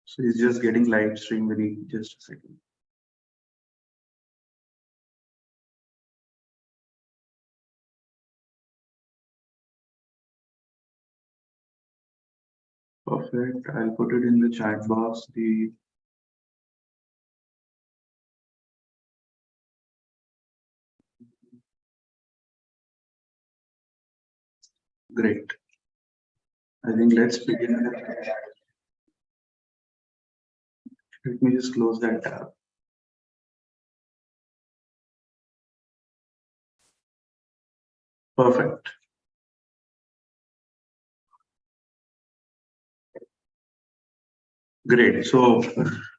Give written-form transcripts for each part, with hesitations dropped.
So it's just getting live stream very just a second. Perfect. I'll put it in the chat box. Great. I think let's begin. Let me just close that tab. Perfect. Great. So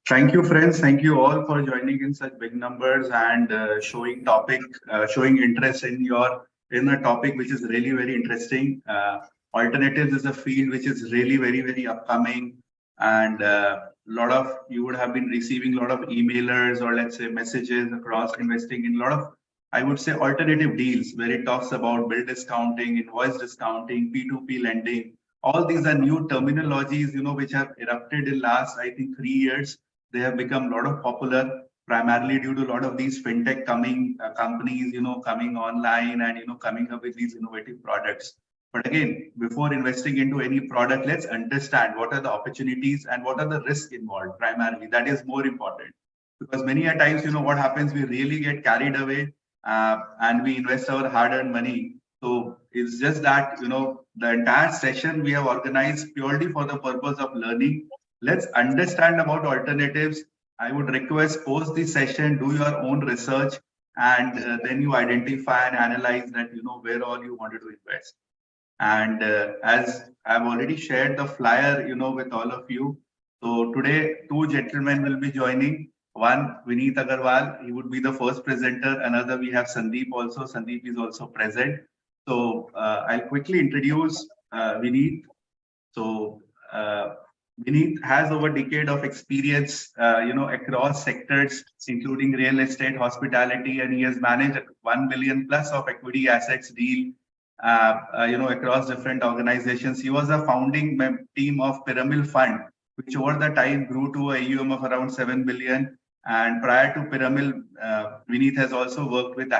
thank you, friends. Thank you all for joining in such big numbers and showing interest in a topic which is really very interesting. Alternatives is a field which is really very upcoming, and lot of you would have been receiving a lot of emailers or let's say messages across investing in a lot of, I would say, alternative deals where it talks about bill discounting, invoice discounting, P2P lending. All these are new terminologies, which have erupted in last, I think, 3 years. They have become a lot of popular, primarily due to a lot of these fintech companies, coming online and, coming up with these innovative products. But again, before investing into any product, let's understand what are the opportunities and what are the risks involved primarily. That is more important, because many a times, what happens, we really get carried away and we invest our hard-earned money. So it's just that, the entire session we have organized purely for the purpose of learning. Let's understand about alternatives. I would request post this session, do your own research, and then you identify and analyze that, where all you wanted to invest. And as I've already shared the flyer, with all of you. So today, two gentlemen will be joining. One, Vineet Agarwal, he would be the first presenter. Another, we have Sandeep also. Sandeep is also present. So I'll quickly introduce Vineet. So Vineet has over a decade of experience, across sectors, including real estate, hospitality, and he has managed 1 billion plus of equity assets deal, across different organizations. He was a founding team of Pyramid Fund, which over the time grew to a AUM of around 7 billion. And prior to Pyramid, Vineet has also worked with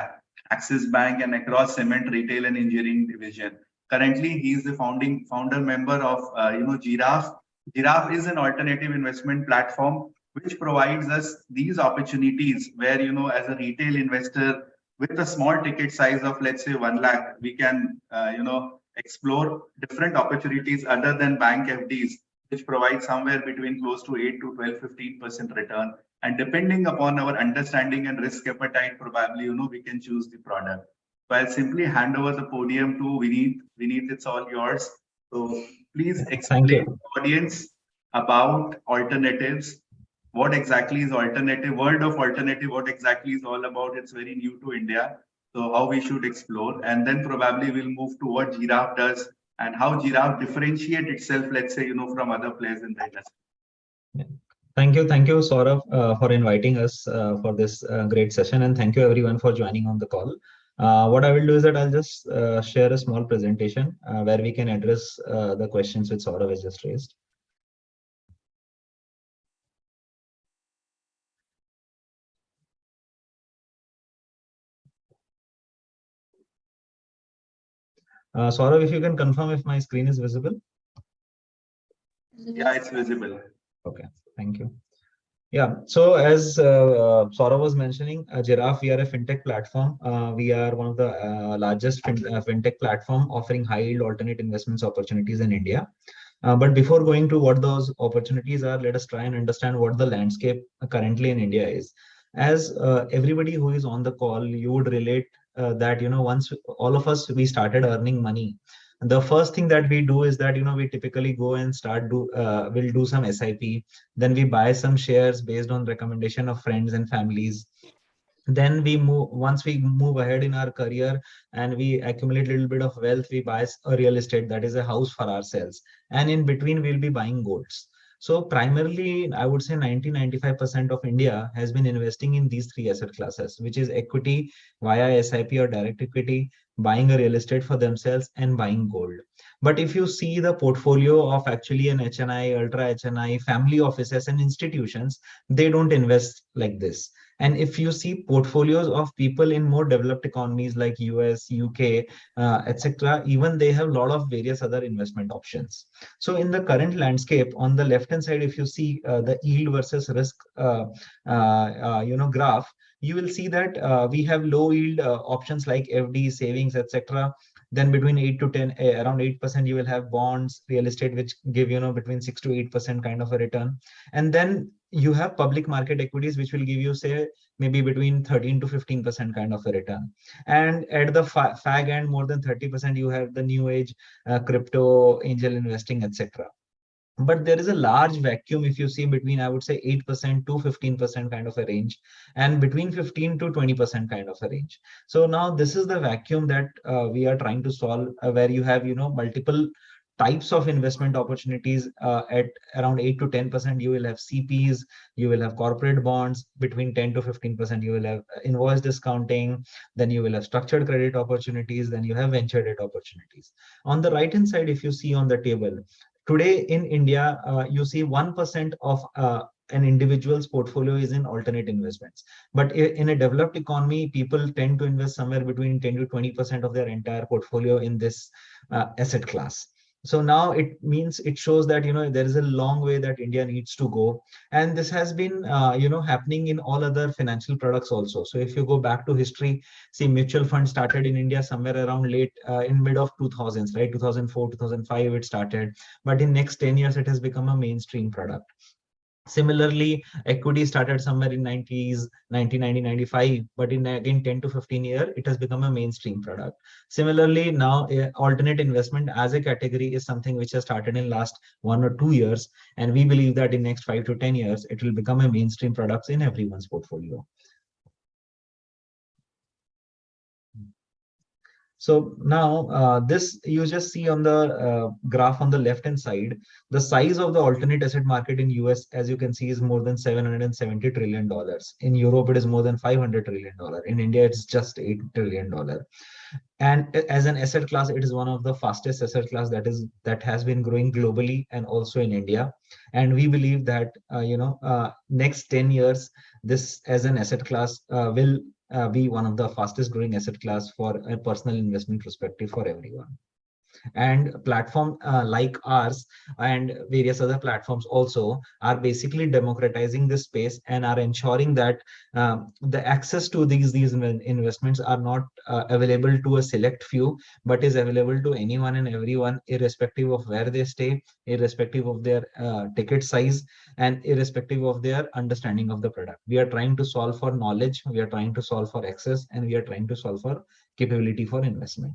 Axis Bank and across cement, retail, and engineering division. Currently, he is the founder member of Giraffe. Giraffe is an alternative investment platform which provides us these opportunities where, as a retail investor with a small ticket size of, let's say, 1 lakh, we can, explore different opportunities other than bank FDs, which provide somewhere between close to 8 to 12, 15% return. And depending upon our understanding and risk appetite, probably, we can choose the product. So I'll simply hand over the podium to Vineet. Vineet, it's all yours. So please explain to the audience about alternatives. What exactly is alternative? World of alternative, what exactly is all about? It's very new to India. So how we should explore, and then probably we'll move to what Giraffe does and how Giraffe differentiate itself, let's say, from other players in the industry. Yeah. Thank you, Saurav, for inviting us for this great session, and thank you everyone for joining on the call. What I will do is that I'll just share a small presentation where we can address the questions which Saurav has just raised. Saurav, if you can confirm if my screen is visible. Yeah, it's visible. Okay, thank you. Yeah, so as Saurav was mentioning, Giraffe, we are a fintech platform. We are one of the largest fintech platform offering high yield alternate investments opportunities in India. But before going to what those opportunities are, let us try and understand what the landscape currently in India is. As everybody who is on the call, you would relate that, once all of us, we started earning money, the first thing that we do is that, we typically go and we'll do some SIP, then we buy some shares based on recommendation of friends and families. Then once we move ahead in our career and we accumulate a little bit of wealth, we buy a real estate, that is a house for ourselves. And in between, we'll be buying golds. So primarily, I would say 90-95% of India has been investing in these three asset classes, which is equity via SIP or direct equity, buying a real estate for themselves, and buying gold. But if you see the portfolio of actually an HNI, ultra HNI, family offices and institutions, they don't invest like this. And if you see portfolios of people in more developed economies like US, UK, etc., even they have a lot of various other investment options. So in the current landscape, on the left hand side, if you see the yield versus risk, graph, you will see that we have low yield options like FD, savings, etc. Then between 8 to 10, around 8%, you will have bonds, real estate, which give between 6 to 8% kind of a return. And then you have public market equities, which will give you, say, maybe between 13 to 15% kind of a return. And at the fag end, more than 30%, you have the new age crypto, angel investing, etc. But there is a large vacuum if you see between, I would say, 8% to 15% kind of a range, and between 15 to 20% kind of a range. So now this is the vacuum that we are trying to solve, where you have multiple types of investment opportunities. At around 8 to 10%, you will have CPs, you will have corporate bonds. Between 10 to 15%, you will have invoice discounting. Then you will have structured credit opportunities. Then you have venture debt opportunities. On the right hand side, if you see on the table, today in India, you see 1% of an individual's portfolio is in alternate investments. But in a developed economy, people tend to invest somewhere between 10 to 20% of their entire portfolio in this asset class. So now it shows that there is a long way that India needs to go, and this has been happening in all other financial products also. So if you go back to history, see, mutual fund started in India somewhere around late in mid of 2000s, right? 2004, 2005 it started, but in next 10 years it has become a mainstream product. Similarly, equity started somewhere in 90s, 1990, 95, but in again 10 to 15 years, it has become a mainstream product. Similarly, now alternate investment as a category is something which has started in last 1 or 2 years, and we believe that in next 5 to 10 years, it will become a mainstream product in everyone's portfolio. So now this you just see on the graph on the left hand side, the size of the alternate asset market in US, as you can see, is more than $770 trillion. In Europe, it is more than $500 trillion. In India, it's just $8 trillion. And as an asset class, it is one of the fastest asset class that has been growing globally and also in India. And we believe that next 10 years, this as an asset class will be one of the fastest growing asset class for a personal investment perspective for everyone. And platform like ours and various other platforms also are basically democratizing this space and are ensuring that the access to these investments are not available to a select few, but is available to anyone and everyone, irrespective of where they stay, irrespective of their ticket size, and irrespective of their understanding of the product. We are trying to solve for knowledge, we are trying to solve for access, and we are trying to solve for capability for investment.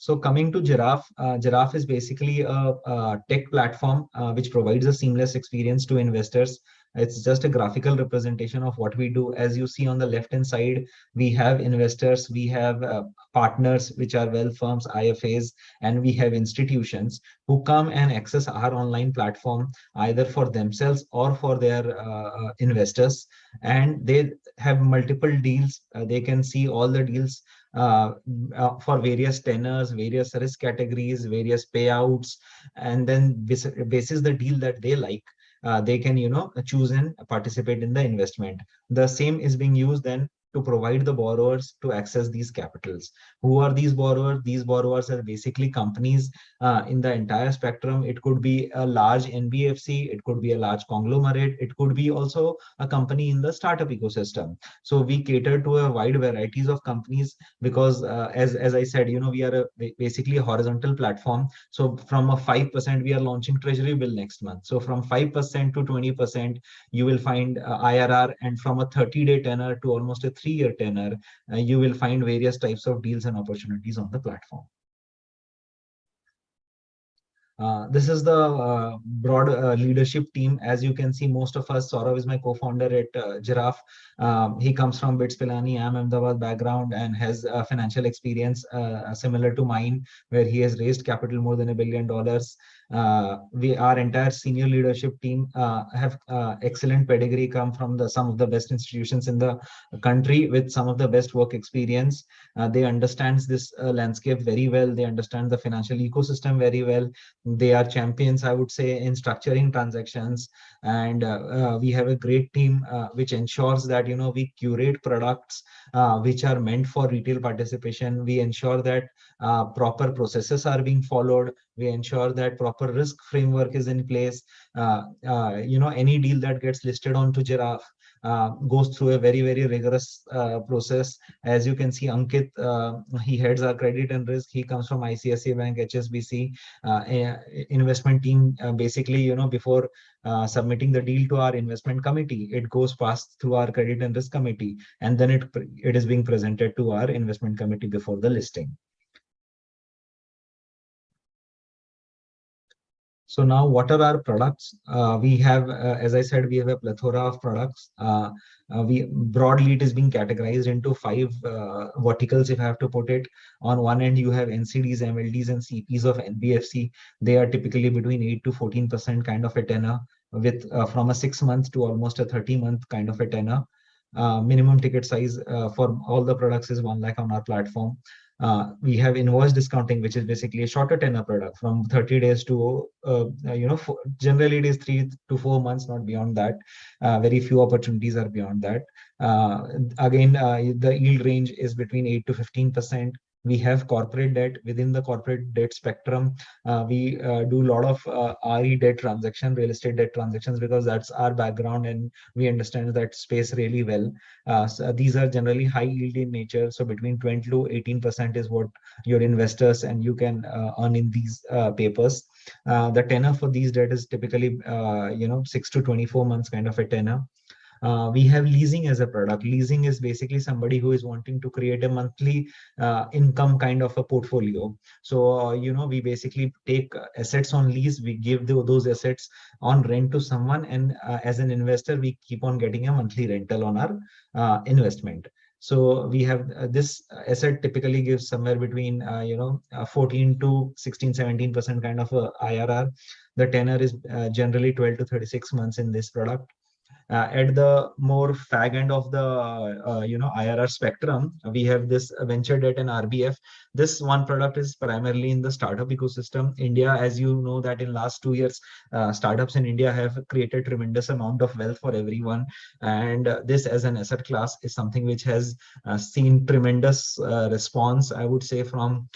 So coming to Giraffe, Giraffe is basically a tech platform which provides a seamless experience to investors. It's just a graphical representation of what we do. As you see on the left-hand side, we have investors, we have partners, which are wealth firms, IFAs, and we have institutions who come and access our online platform either for themselves or for their investors. And they have multiple deals. They can see all the deals for various tenors, various risk categories, various payouts, and then basis the deal that they like, they can choose and participate in the investment. The same is being used then to provide the borrowers to access these capitals. Who are these borrowers? These borrowers are basically companies in the entire spectrum. It could be a large NBFC, it could be a large conglomerate, it could be also a company in the startup ecosystem. So we cater to a wide varieties of companies because as I said, we are basically a horizontal platform. So from a 5%, we are launching treasury bill next month. So from 5% to 20%, you will find IRR, and from a 30-day tenor to almost a 3-year tenor, you will find various types of deals and opportunities on the platform. This is the broad leadership team. As you can see, most of us, Saurav is my co-founder at Giraffe. He comes from Bits Pilani, I'm Ahmedabad background, and has financial experience similar to mine, where he has raised capital more than $1 billion. Our entire senior leadership team have excellent pedigree, come from some of the best institutions in the country with some of the best work experience. They understand this landscape very well. They understand the financial ecosystem very well. They are champions, I would say, in structuring transactions. And we have a great team which ensures that we curate products which are meant for retail participation. We ensure that proper processes are being followed. We ensure that proper risk framework is in place. Any deal that gets listed onto Giraffe goes through a very rigorous process. As you can see, Ankit, he heads our credit and risk. He comes from ICICI Bank, HSBC investment team. Basically, before submitting the deal to our investment committee, it goes past through our credit and risk committee, and then it is being presented to our investment committee before the listing. So now, what are our products? We have, as I said, we have a plethora of products. We broadly, it is being categorized into 5 verticals, if I have to put it. On one end, you have NCDs, MLDs, and CPs of NBFC. They are typically between 8 to 14% kind of a tenor, with from a 6-month to almost a 30-month kind of a tenor. Minimum ticket size for all the products is 1 lakh on our platform. We have invoice discounting, which is basically a shorter tenor product from 30 days to, generally it is 3 to 4 months, not beyond that. Very few opportunities are beyond that. Again, the yield range is between 8 to 15%. We have corporate debt. Within the corporate debt spectrum, we do a lot of RE debt transaction, real estate debt transactions, because that's our background and we understand that space really well. So these are generally high yield in nature. So between 20 to 18% is what your investors and you can earn in these papers. The tenor for these debt is typically 6 to 24 months kind of a tenor. We have leasing as a product. Leasing is basically somebody who is wanting to create a monthly income kind of a portfolio. So, we basically take assets on lease, we give those assets on rent to someone, and as an investor, we keep on getting a monthly rental on our investment. So we have this asset typically gives somewhere between 14 to 16, 17% kind of a IRR. The tenor is generally 12 to 36 months in this product. At the more fag end of the IRR spectrum, we have this venture debt and RBF. This one product is primarily in the startup ecosystem. India, as you know, that in last 2 years, startups in India have created tremendous amount of wealth for everyone, and this as an asset class is something which has seen tremendous response, I would say, from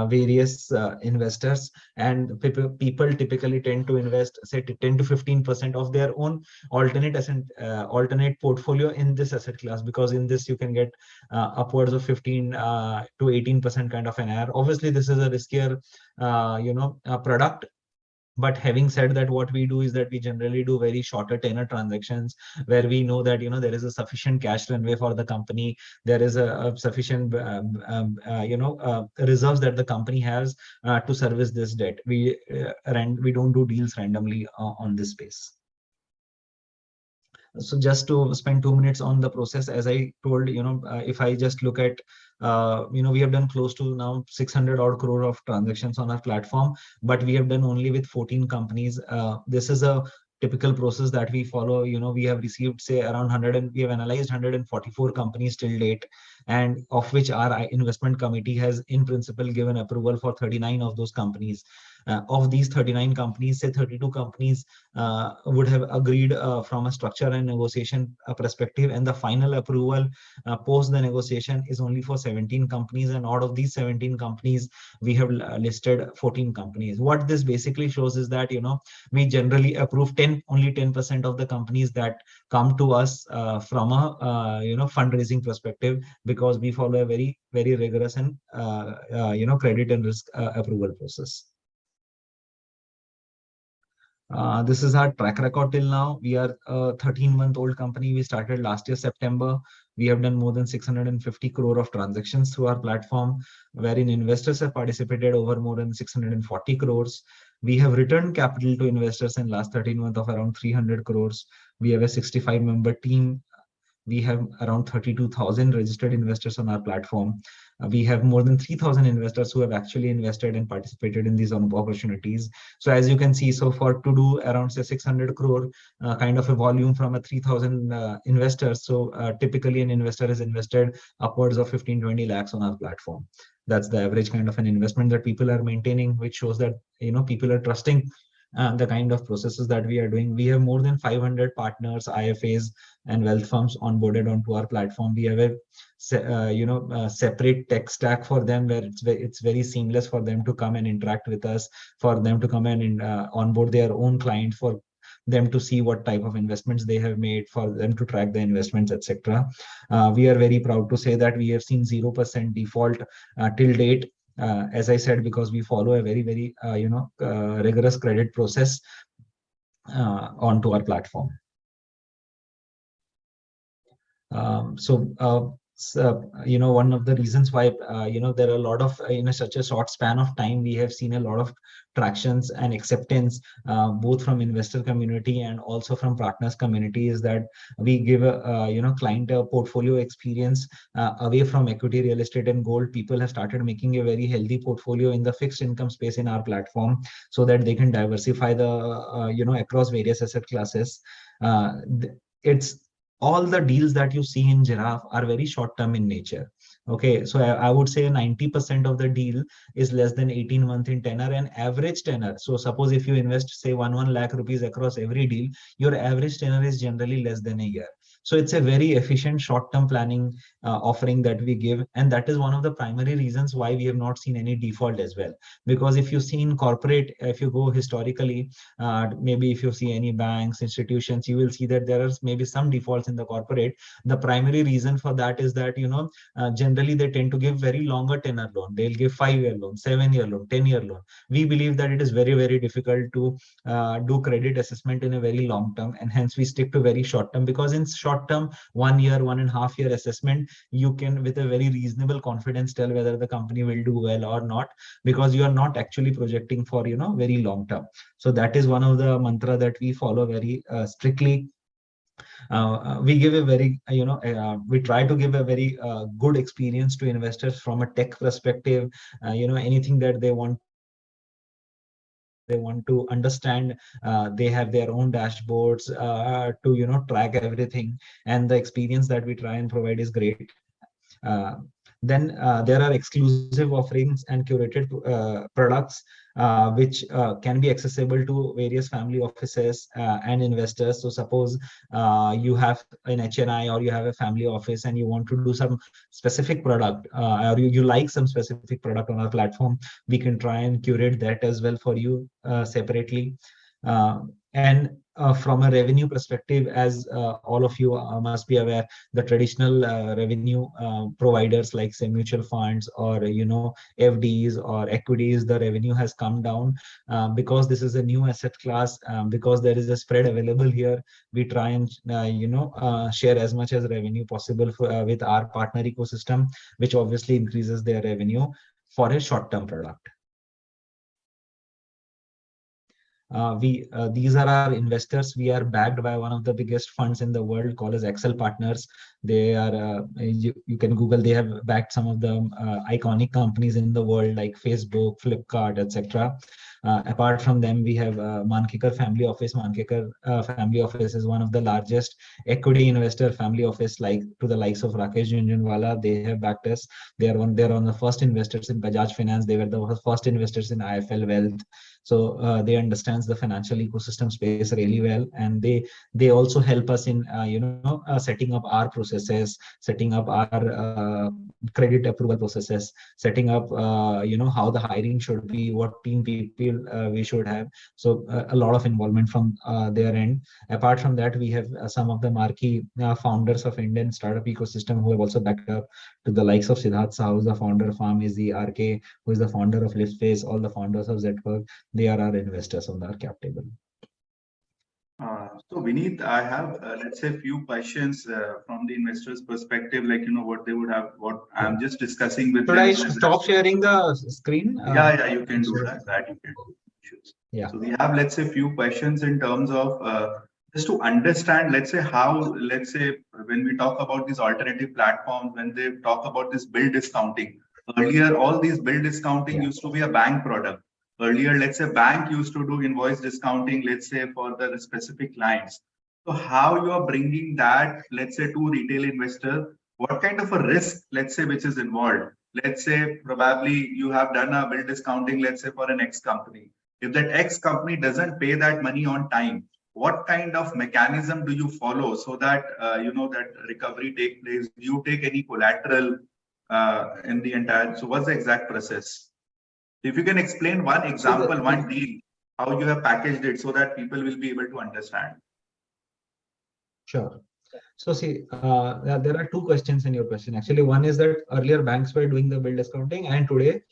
various investors. And people typically tend to invest, say, 10 to 15% of their own alternate portfolio in this asset class, because in this you can get upwards of 15 to 18% kind of an IRR. Obviously, this is a riskier product. But having said that, what we do is that we generally do very shorter tenor transactions, where we know that there is a sufficient cash runway for the company. There is a sufficient reserves that the company has to service this debt. We don't do deals randomly on this space. So just to spend 2 minutes on the process, as I told, if I just look at, we have done close to now 600 odd crore of transactions on our platform, but we have done only with 14 companies. This is a typical process that we follow. We have received, say, around 100, and we have analyzed 144 companies till date, and of which our investment committee has in principle given approval for 39 of those companies. Of these 39 companies, say 32 companies would have agreed from a structure and negotiation perspective, and the final approval post the negotiation is only for 17 companies, and out of these 17 companies, we have listed 14 companies. What this basically shows is that we generally approve only 10% of the companies that come to us from a fundraising perspective, because we follow a very rigorous and credit and risk approval process. This is our track record till now. We are a 13-month-old company. We started last year, September. We have done more than 650 crore of transactions through our platform, wherein investors have participated over more than 640 crores. We have returned capital to investors in last 13 months of around 300 crores. We have a 65-member team. We have around 32,000 registered investors on our platform. We have more than 3,000 investors who have actually invested and participated in these opportunities. So as you can see, so for to do around say 600 crore kind of a volume from a 3,000 investors. So typically an investor has invested upwards of 15-20 lakhs on our platform. That's the average kind of an investment that people are maintaining, which shows that people are trusting the kind of processes that we are doing. We have more than 500 partners, IFAs, and wealth firms onboarded onto our platform. We have a separate tech stack for them, where it's very seamless for them to come and interact with us, for them to come and onboard their own client, for them to see what type of investments they have made, for them to track the investments, etc. We are very proud to say that we have seen 0% default till date. As I said, because we follow a very rigorous credit process onto our platform. One of the reasons why there are a lot of in such a short span of time, we have seen a lot of tractions and acceptance both from investor community and also from partners community, is that we give a client a portfolio experience away from equity, real estate, and gold. People have started making a very healthy portfolio in the fixed income space in our platform, so that they can diversify the across various asset classes. It's all the deals that you see in Giraffe are very short term in nature. Okay, so I would say 90% of the deal is less than 18 months in tenor, and average tenor. So suppose if you invest say 1 lakh rupees across every deal, your average tenor is generally less than a year. So it's a very efficient short-term planning offering that we give, and that is one of the primary reasons why we have not seen any default as well. Because if you see in corporate, if you go historically, maybe if you see any banks, institutions, you will see that there are maybe some defaults in the corporate. The primary reason for that is that generally they tend to give very longer tenor loan. They'll give 5-year loan, 7-year loan, 10-year loan. We believe that it is very difficult to do credit assessment in a very long term, and hence we stick to very short term, because in short term, 1 year, 1.5 year assessment, you can with a very reasonable confidence tell whether the company will do well or not, because you are not actually projecting for very long term. So that is one of the mantra that we follow very strictly. We give a very we try to give a very good experience to investors from a tech perspective. Anything that they want to understand, they have their own dashboards to track everything, and the experience that we try and provide is great. Then there are exclusive offerings and curated products which can be accessible to various family offices and investors. So suppose you have an HNI or you have a family office and you want to do some specific product, or you like some specific product on our platform, we can try and curate that as well for you separately. And from a revenue perspective, as all of you must be aware, the traditional revenue providers like say mutual funds or FDs or equities, the revenue has come down because this is a new asset class. Because there is a spread available here, we try and share as much as revenue possible with our partner ecosystem, which obviously increases their revenue for a short-term product. These are our investors. We are backed by one of the biggest funds in the world called as Excel Partners. They are you can Google. They have backed some of the iconic companies in the world like Facebook, Flipkart, etc. Apart from them, we have Mankekar Family Office. Mankekar Family Office is one of the largest equity investor family office, like to the likes of Rakesh Jhunjhunwala. They have backed us. They're on the first investors in Bajaj Finance. They were the first investors in IFL Wealth. So they understands the financial ecosystem space really well, and they also help us in setting up our processes, setting up our credit approval processes, setting up how the hiring should be, what team people we should have. So a lot of involvement from their end. Apart from that, we have some of the marquee founders of Indian startup ecosystem who have also backed up, to the likes of Siddharth Sahu, who's the founder of Farm Easy, RK, who is the founder of Liftface, all the founders of Zwork. They are our investors on our cap table. So Vineet, I have let's say a few questions from the investors' perspective, like what they would have, what I'm just discussing with them. Should I stop sharing the screen? Yeah, you can do that. You can. Yeah. So we have, let's say, few questions in terms of just to understand, let's say how, let's say when we talk about these alternative platforms, when they talk about this bill discounting, earlier all these bill discounting Yeah. used to be a bank product. Earlier, let's say bank used to do invoice discounting, let's say for the specific clients. So how you are bringing that, let's say, to retail investor, what kind of a risk, let's say, which is involved? Let's say probably you have done a bill discounting, let's say for an X company. If that X company doesn't pay that money on time, what kind of mechanism do you follow so that that recovery take place? Do you take any collateral in the entire? So what's the exact process? If you can explain one So example, one deal, how you have packaged it so that people will be able to understand. sure. So see, there are two questions in your question. Actually, one is that earlier banks were doing the bill discounting, and today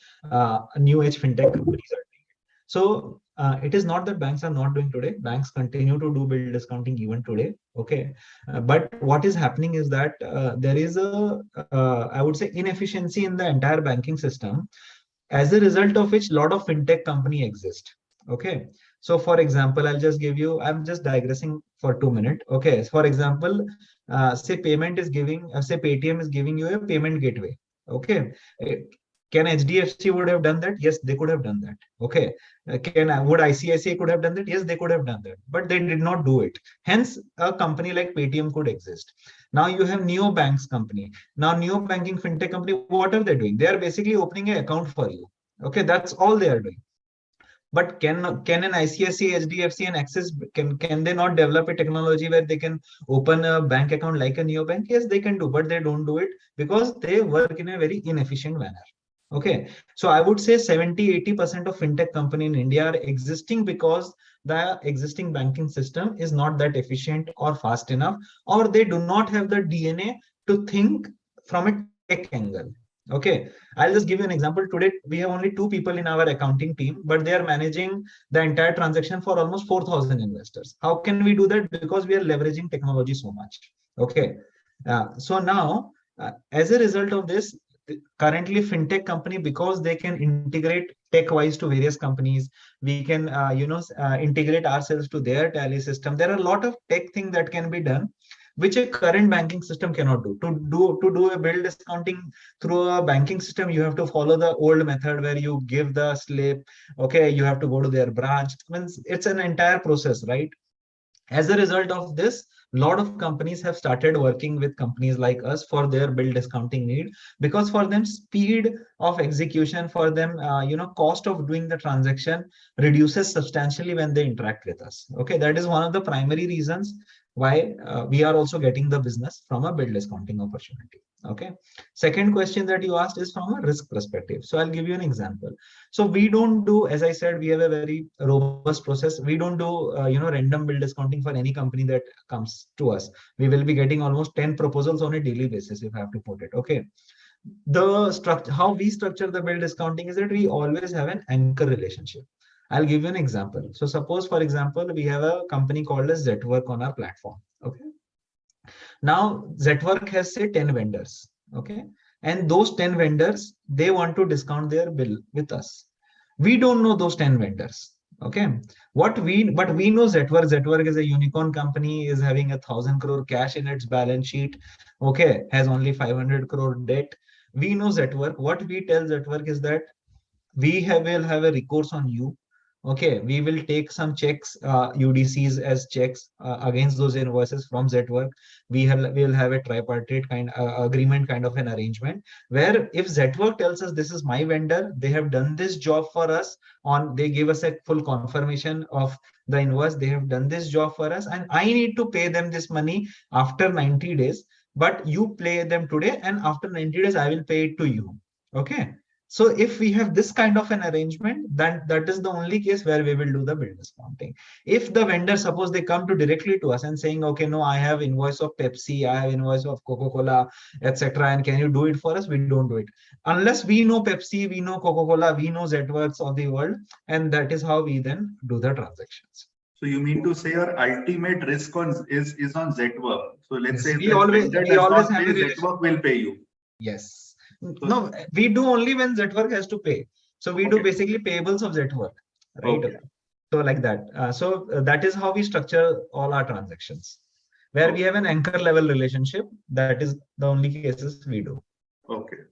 new age fintech companies are doing it. So it is not that banks are not doing today. Banks continue to do bill discounting even today. Okay, but what is happening is that there is a, I would say, inefficiency in the entire banking system, as a result of which a lot of fintech company exist. Okay, so for example, I'll just give you, I'm just digressing for 2 minutes. Okay, for example, say payment is giving, say Paytm is giving you a payment gateway. Okay, can HDFC would have done that? Yes, they could have done that. Okay, would ICICI could have done that? Yes, they could have done that, but they did not do it. Hence, a company like Paytm could exist. Now you have neo banks company. Now neo banking fintech company, what are they doing? They are basically opening an account for you. Okay, that's all they are doing. But can an ICICI, HDFC, and Axis, can they not develop a technology where they can open a bank account like a neobank? Yes, they can do, but they don't do it because they work in a very inefficient manner. Okay, so I would say 70-80% of fintech company in India are existing because the existing banking system is not that efficient or fast enough, or they do not have the DNA to think from a tech angle. Okay, I'll just give you an example. Today, we have only 2 people in our accounting team, but they are managing the entire transaction for almost 4,000 investors. How can we do that? Because we are leveraging technology so much. Okay, so now, as a result of this, currently fintech company, because they can integrate tech wise to various companies, we can integrate ourselves to their tally system. There are a lot of tech things that can be done which a current banking system cannot do. To do a bill discounting through a banking system, you have to follow the old method where you give the slip. Okay, you have to go to their branch. Means it's an entire process, right? As a result of this, a lot of companies have started working with companies like us for their bill discounting need, because for them speed of execution, for them cost of doing the transaction reduces substantially when they interact with us. Okay, that is one of the primary reasons why we are also getting the business from a bill discounting opportunity. Okay, second question that you asked is from a risk perspective. So I'll give you an example. So we don't do, as I said, we have a very robust process. We don't do random bill discounting for any company that comes to us. We will be getting almost 10 proposals on a daily basis, if I have to put it. Okay, the structure, how we structure the bill discounting is that we always have an anchor relationship. I'll give you an example. So suppose, for example, we have a company called as Zetwork on our platform. Okay, now Zetwork has say 10 vendors. Okay, and those 10 vendors, they want to discount their bill with us. We don't know those 10 vendors. Okay, but we know Zetwork is a unicorn company, is having 1,000 crore cash in its balance sheet. Okay, has only 500 crore debt. We know Zetwork. What we tell Zetwork is that will have a recourse on you. Okay, we will take some checks, UDCs as checks against those invoices from Zetwork. We'll have a tripartite kind agreement, kind of an arrangement, where if Zetwork tells us this is my vendor, they have done this job for us, they give us a full confirmation of the invoice, they have done this job for us, and I need to pay them this money after 90 days. But you pay them today, and after 90 days, I will pay it to you. Okay, so if we have this kind of an arrangement, then that is the only case where we will do the bill discounting. If the vendor, suppose they come to directly to us and saying, okay, no, I have invoice of Pepsi, I have invoice of Coca-Cola, etc., and can you do it for us? We don't do it unless we know Pepsi, we know Coca-Cola, we know Zworks of the world, and that is how we then do the transactions. So you mean to say your ultimate risk is on Zetwork. So let's Yes, say if we that always vendor we does always not have pay, a relation. Zetwork will pay you. Yes. So, No, we do only when Zetwork has to pay. So we do okay. basically payables of Zetwork, right? Okay. So like that. That is how we structure all our transactions, where we Okay. have an anchor level relationship. That is the only cases we do. Okay.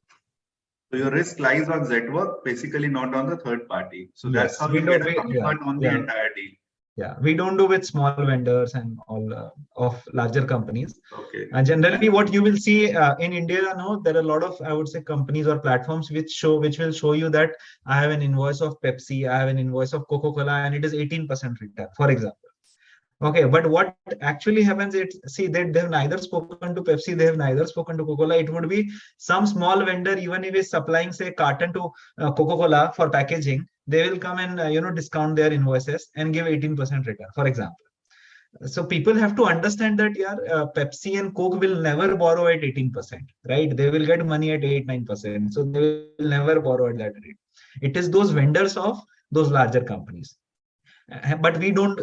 So your risk lies on Zetwork, basically not on the third party. So that's Yes, how we you don't. get a Yeah, comfort on the yeah, entire deal. yeah. We don't do with small vendors and all of larger companies. Okay. Generally, what you will see in India, no, there are a lot of, I would say, companies or platforms which will show you that I have an invoice of Pepsi, I have an invoice of Coca-Cola, and it is 18% return, for example. Okay, but what actually happens is, see, they have neither spoken to Pepsi, they have neither spoken to Coca-Cola. It would be some small vendor, even if he's supplying, say, carton to Coca-Cola for packaging, they will come and discount their invoices and give 18% return, for example. So people have to understand that, yeah, Pepsi and Coke will never borrow at 18%, right? They will get money at 8-9%. So they will never borrow at that rate. It is those vendors of those larger companies. But we don't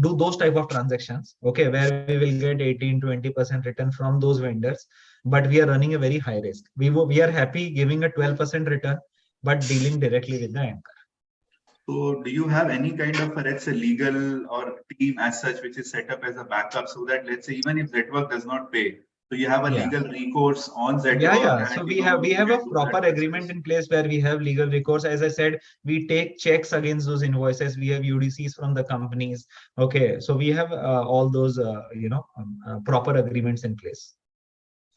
do those type of transactions, okay, where we will get 18-20% return from those vendors, but we are running a very high risk. We are happy giving a 12% return, but dealing directly with the anchor. So do you have any kind of, let's say, legal or team as such, which is set up as a backup so that, let's say, even if Zetwork does not pay, so you have a Yeah. legal recourse on Yeah, Zetwork yeah. and, So you we know, have we you have can a do proper that agreement process. in place where we have legal recourse. As I said, we take checks against those invoices. We have UDCs from the companies. Okay, so we have all those proper agreements in place.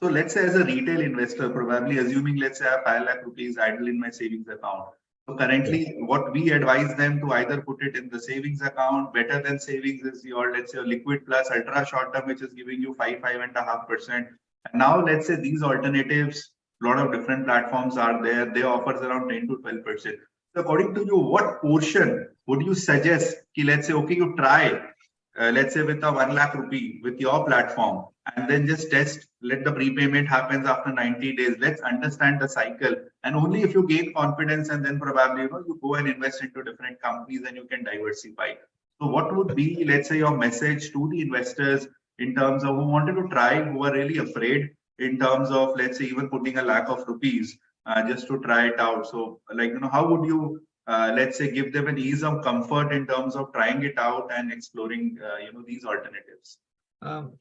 So let's say as a retail investor, probably assuming, let's say I have 5 lakh rupees idle in my savings account. So Yeah. currently what we advise them to either put it in the savings account, better than savings is your, let's say, your liquid plus ultra short term, which is giving you 5.5%. And now let's say these alternatives, a lot of different platforms are there. They offers around 10 to 12%. So according to you, what portion would you suggest? Ki let's say, okay, you try let's say with a 1 lakh rupee with your platform and then just test, let the prepayment happens after 90 days. Let's understand the cycle. And only if you gain confidence and then probably, you go and invest into different companies and you can diversify. So what would be, let's say, your message to the investors in terms of who wanted to try, who are really afraid in terms of, let's say, even putting a lakh of rupees just to try it out. So like, how would you let's say give them an ease of comfort in terms of trying it out and exploring these alternatives?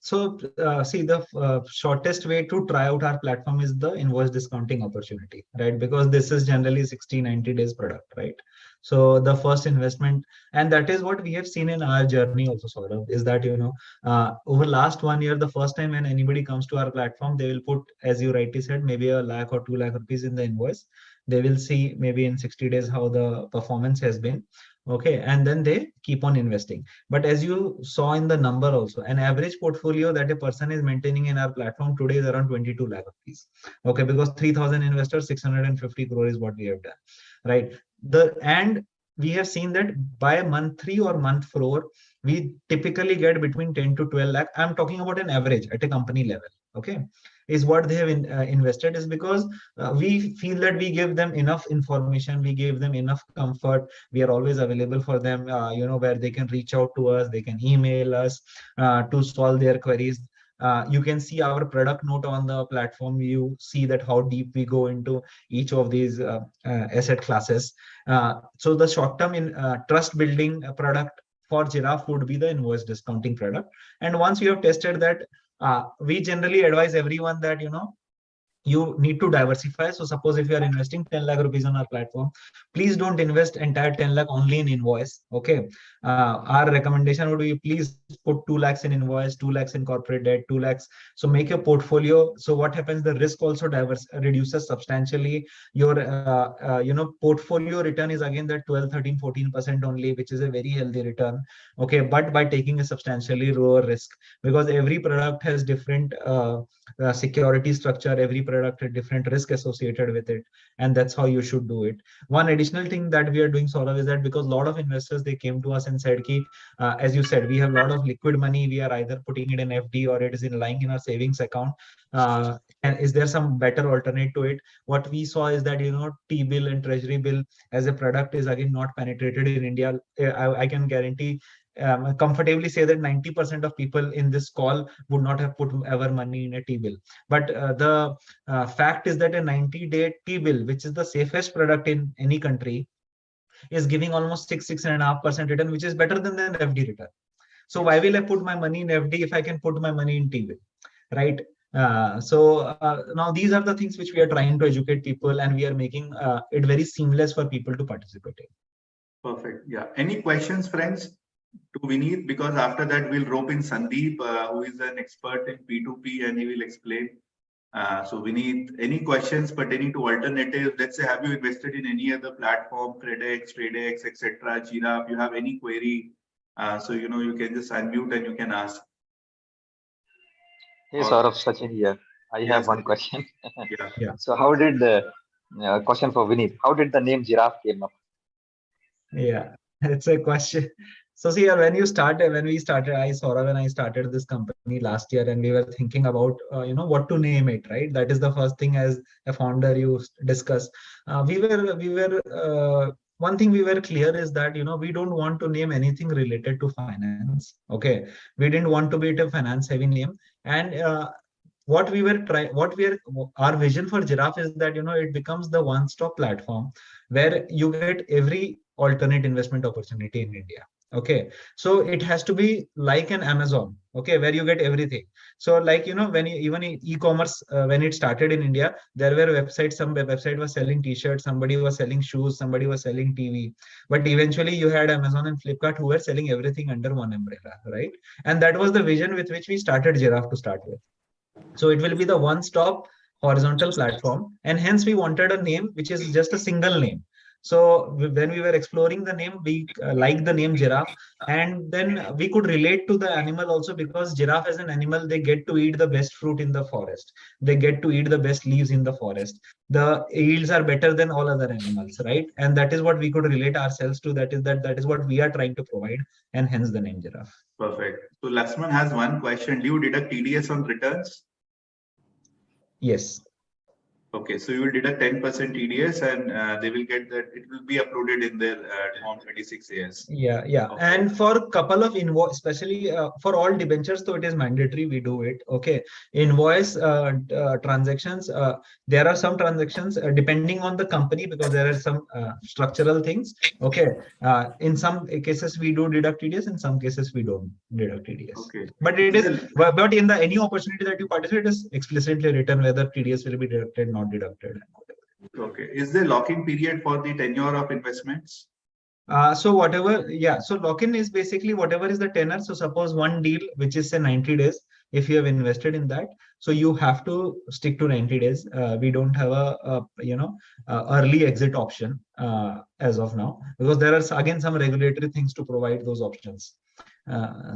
See, the shortest way to try out our platform is the invoice discounting opportunity, right? Because this is generally 60-90 days product, right? So the first investment, and that is what we have seen in our journey also, Saurabh, is that, over last 1 year, the first time when anybody comes to our platform, they will put, as you rightly said, maybe a lakh or 2 lakh rupees in the invoice. They will see maybe in 60 days how the performance has been. Okay, and then they keep on investing. But as you saw in the number also, an average portfolio that a person is maintaining in our platform today is around 22 lakh rupees. Okay, because 3,000 investors, 650 crore is what we have done, right? And we have seen that by month 3 or month 4, we typically get between 10 to 12 lakh. I'm talking about an average at a company level. Okay, is what they have invested, is because we feel that we give them enough information, we give them enough comfort, we are always available for them, where they can reach out to us, they can email us to solve their queries. You can see our product note on the platform. You see that how deep we go into each of these asset classes. So the short term in trust building product for Giraffe would be the invoice discounting product. And once you have tested that, we generally advise everyone that, you need to diversify. So suppose if you are investing 10 lakh rupees on our platform, please don't invest entire 10 lakh only in invoice. Okay. Our recommendation would be, please put 2 lakhs in invoice, 2 lakhs in corporate debt, 2 lakhs. So make your portfolio. So what happens, the risk also reduces substantially. Your, portfolio return is again that 12, 13, 14% only, which is a very healthy return. Okay. But by taking a substantially lower risk, because every product has different, security structure, every product a different risk associated with it, and that's how you should do it. One additional thing that we are doing, Saurav, is that because a lot of investors, they came to us and said ki, as you said, we have a lot of liquid money, we are either putting it in FD or it is in lying in our savings account, and is there some better alternate to it? What we saw is that, T-bill and treasury bill as a product is again not penetrated in India. I can guarantee, comfortably say that 90% of people in this call would not have put ever money in a T-bill. But the fact is that a 90-day T-bill, which is the safest product in any country, is giving almost 6.5% return, which is better than the FD return. So why will I put my money in FD if I can put my money in T-bill, right? Now these are the things which we are trying to educate people, and we are making it very seamless for people to participate in. Perfect. Yeah. Any questions, friends, to Vineet? Because after that, we'll rope in Sandeep, who is an expert in P2P, and he will explain. So Vineet, any questions pertaining to alternatives? Let's say, have you invested in any other platform, Credex, TradeX, etc., Jira? If you have any query, so you can just unmute and you can ask. Hey, Saurabh, Sachin here. I have one question. Yeah. So how did the question for Vineet? How did the name Giraffe came up? Yeah, it's a question. So see, when we started, Saurav and I started this company last year, and we were thinking about, what to name it, right? That is the first thing as a founder you discuss. One thing we were clear is that, we don't want to name anything related to finance. Okay. We didn't want to be a finance heavy name. And, our vision for Giraffe is that, it becomes the one-stop platform where you get every alternate investment opportunity in India. Okay, so it has to be like an Amazon, okay, where you get everything. So like, when even e-commerce, when it started in India, there were websites, some website was selling t-shirts, somebody was selling shoes, somebody was selling TV, but eventually you had Amazon and Flipkart who were selling everything under one umbrella, right? And that was the vision with which we started Giraffe to start with. So it will be the one-stop horizontal platform, and hence we wanted a name which is just a single name. So when we were exploring the name, we liked the name Giraffe, and then we could relate to the animal also, because giraffe as an animal, they get to eat the best fruit in the forest. They get to eat the best leaves in the forest. The yields are better than all other animals, right? And that is what we could relate ourselves to. That is what we are trying to provide, and hence the name Giraffe. Perfect. So Lakshman has one question. Do you deduct TDS on returns? Yes. Okay, so you will deduct 10% TDS, and they will get that. It will be uploaded in their Form 26AS. Yeah. Okay. And for a couple of invoice, especially for all debentures, so it is mandatory we do it. Okay, invoice transactions. There are some transactions depending on the company, because there are some structural things. Okay, in some cases we do deduct TDS, in some cases we don't deduct TDS. Okay, but it is but in the any opportunity that you participate, it is explicitly written whether TDS will be deducted, not deducted. Okay, is there lock-in period for the tenure of investments? So lock-in is basically whatever is the tenor. So suppose one deal, which is say 90 days, if you have invested in that, so you have to stick to 90 days. We don't have a early exit option as of now, because there are again some regulatory things to provide those options.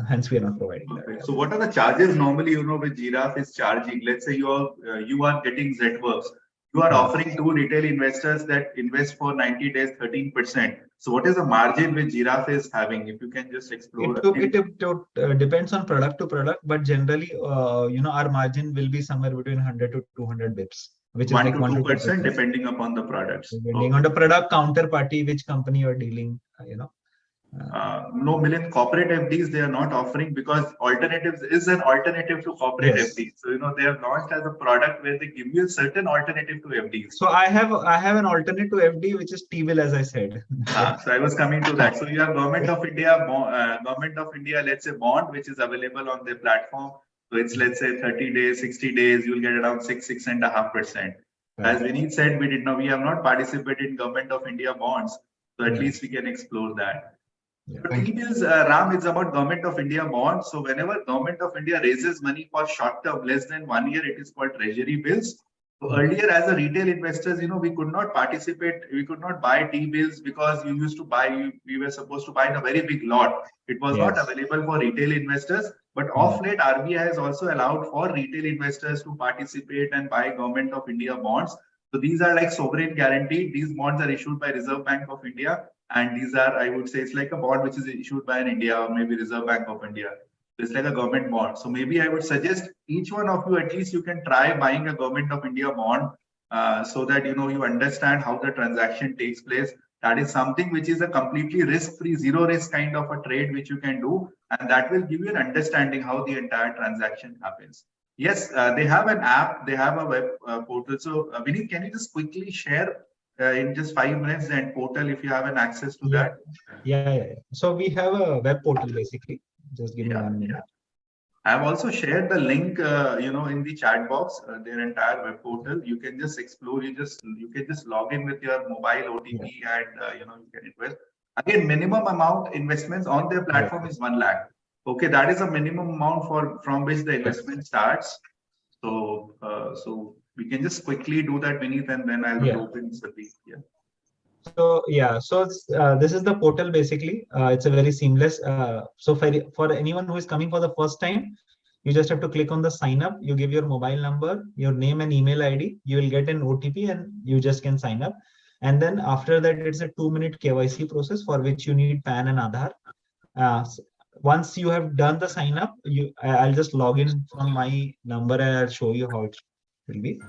Hence we are not providing that. So what are the charges normally, with Giraffe is charging? Let's say you are getting Zworks. You are offering to retail investors that invest for 90 days, 13%. So what is the margin which Giraffe is having? If you can just explore. It depends on product to product, but generally, our margin will be somewhere between 100 to 200 bips, which is 1 like to 2% depending upon the products. Depending on the product, counterparty, which company you're dealing, No, Milind, corporate FDs they are not offering, because alternatives is an alternative to corporate FDs. So they have launched as a product where they give you a certain alternative to FDs. So I have an alternative to FD, which is T-bill, as I said. So I was coming to that. So you have Government of India, let's say bond, which is available on their platform. So it's, let's say 30 days, 60 days, you'll get around 6.5%. As Vineet said, we have not participated in Government of India bonds. So at least we can explore that. So T-bills, Ram, is about Government of India bonds. So whenever Government of India raises money for short term, less than 1 year, it is called treasury bills. So earlier, as a retail investors, we could not participate. We could not buy T-bills because you used to buy. We were supposed to buy in a very big lot. It was not available for retail investors. But of late, RBI has also allowed for retail investors to participate and buy Government of India bonds. So these are like sovereign guaranteed. These bonds are issued by Reserve Bank of India. And these are, I would say, it's like a bond which is issued by an India or maybe Reserve Bank of India. So it's like a government bond. So maybe I would suggest each one of you, at least you can try buying a Government of India bond so that, you understand how the transaction takes place. That is something which is a completely risk-free, zero risk kind of a trade which you can do. And that will give you an understanding how the entire transaction happens. Yes, they have an app, they have a web portal. So Vineet, can you just quickly share in just 5 minutes, and portal, if you have an access to that. Yeah. So we have a web portal basically. Just give me 1 minute. I've also shared the link, in the chat box, their entire web portal. You can just explore. You can just log in with your mobile OTP, and you can invest. Again, minimum amount investments on their platform is 1 lakh. Okay, that is a minimum amount from which the investment starts. So we can just quickly do that, Vineet, and then I'll open Sati. So this is the portal basically. It's a very seamless. So for anyone who is coming for the first time, you just have to click on the sign up. You give your mobile number, your name and email ID. You will get an OTP, and you just can sign up. And then after that, it's a 2-minute KYC process for which you need PAN and Aadhaar. Once you have done the sign up, I'll just log in from my number and I'll show you how it will be.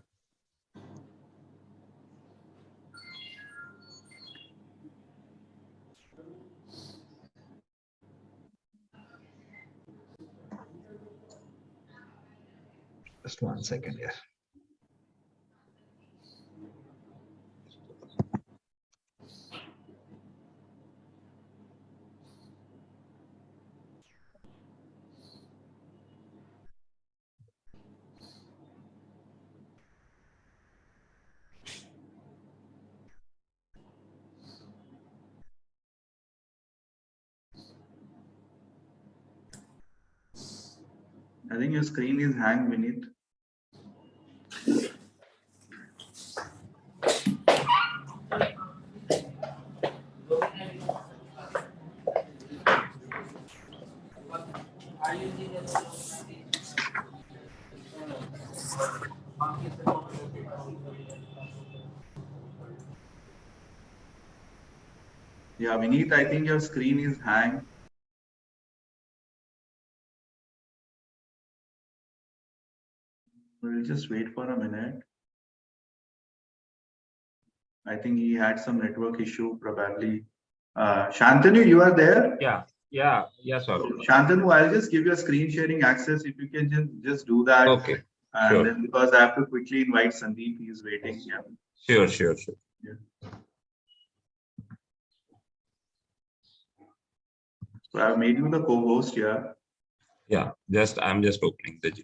Just 1 second here. I think your screen is hanged, Vineet. Yeah, Vineet, I think your screen is hanged. We'll just wait for a minute. I think he had some network issue, probably. Shantanu, you are there? Yeah, sir. Shantanu, I'll just give you a screen sharing access. If you can just do that. Okay. And Sure. then, because I have to quickly invite Sandeep, he is waiting. Yeah. Sure. Yeah. So I've made you the co-host here. Yeah, I'm just opening the G.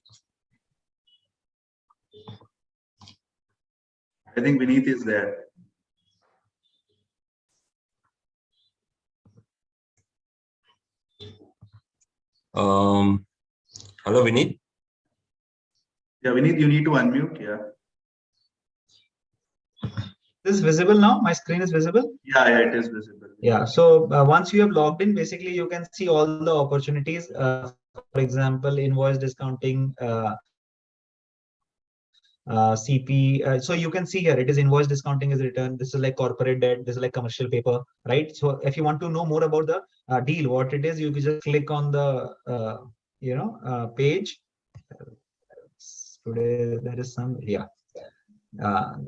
I think Vineet is there. Hello, Vineet. Yeah, Vineet, you need to unmute. Yeah. This is visible now? My screen is visible? Yeah, it is visible. Yeah. So once you have logged in, basically you can see all the opportunities. For example, invoice discounting, CP. So you can see here, it is invoice discounting is written. This is like corporate debt. This is like commercial paper, right? So if you want to know more about the deal, what it is, you can just click on the page. Today there is some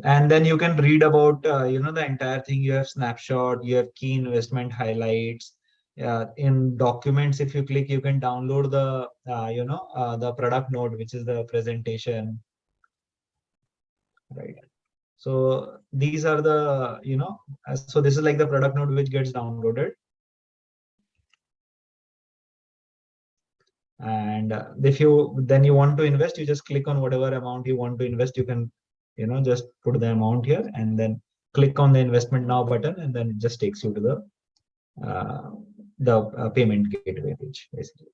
and then you can read about the entire thing. You have snapshot, you have key investment highlights. In documents, if you click, you can download the the product note, which is the presentation, right? So these are the so this is like the product note which gets downloaded. And if you want to invest, you just click on whatever amount you want to invest. You can just put the amount here and then click on the investment now button, and then it just takes you to the payment gateway page basically.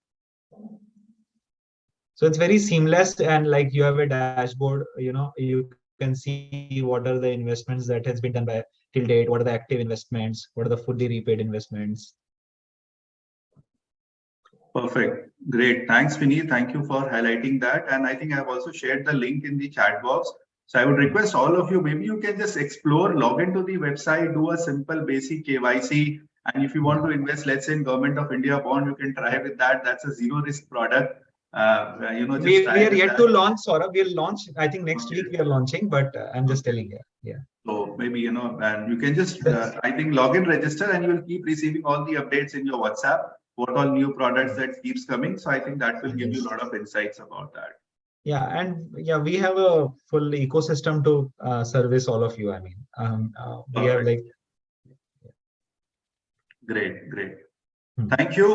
So it's very seamless, and like you have a dashboard. You can see what are the investments that has been done by till date, what are the active investments, what are the fully repaid investments. Perfect. Great. Thanks, Vineet. Thank you for highlighting that. And I think I've also shared the link in the chat box. So I would request all of you, maybe you can just explore, log into the website, do a simple basic KYC. And if you want to invest, let's say in Government of India bond, you can try with that. That's a zero risk product. Just we are yet to launch, Saurabh. We'll launch, I think next week we are launching, but I'm just telling you. Yeah. So maybe, and you can just, I think, log in, register, and you will keep receiving all the updates in your WhatsApp, what all new products that keeps coming. So I think that will give you a lot of insights about that. Yeah, and yeah, we have a full ecosystem to service all of you. I mean, we have Perfect. like. Great, great. Hmm. Thank you,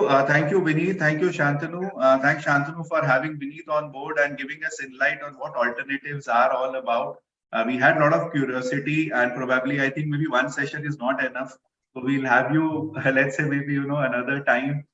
Vineet. Thank you, Shantanu. Thanks, Shantanu, for having Vineet on board and giving us insight on what alternatives are all about. We had a lot of curiosity, and probably I think maybe one session is not enough. So we'll have you, let's say maybe another time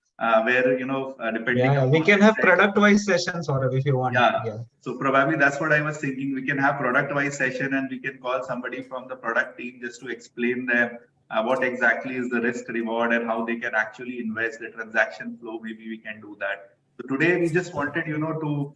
where depending Yeah, we upon, can let's have say, product-wise sessions, or if you want. yeah. Yeah. So probably that's what I was thinking. We can have product-wise session, and we can call somebody from the product team just to explain them what exactly is the risk reward and how they can actually invest the transaction flow. Maybe we can do that. So today we just wanted, to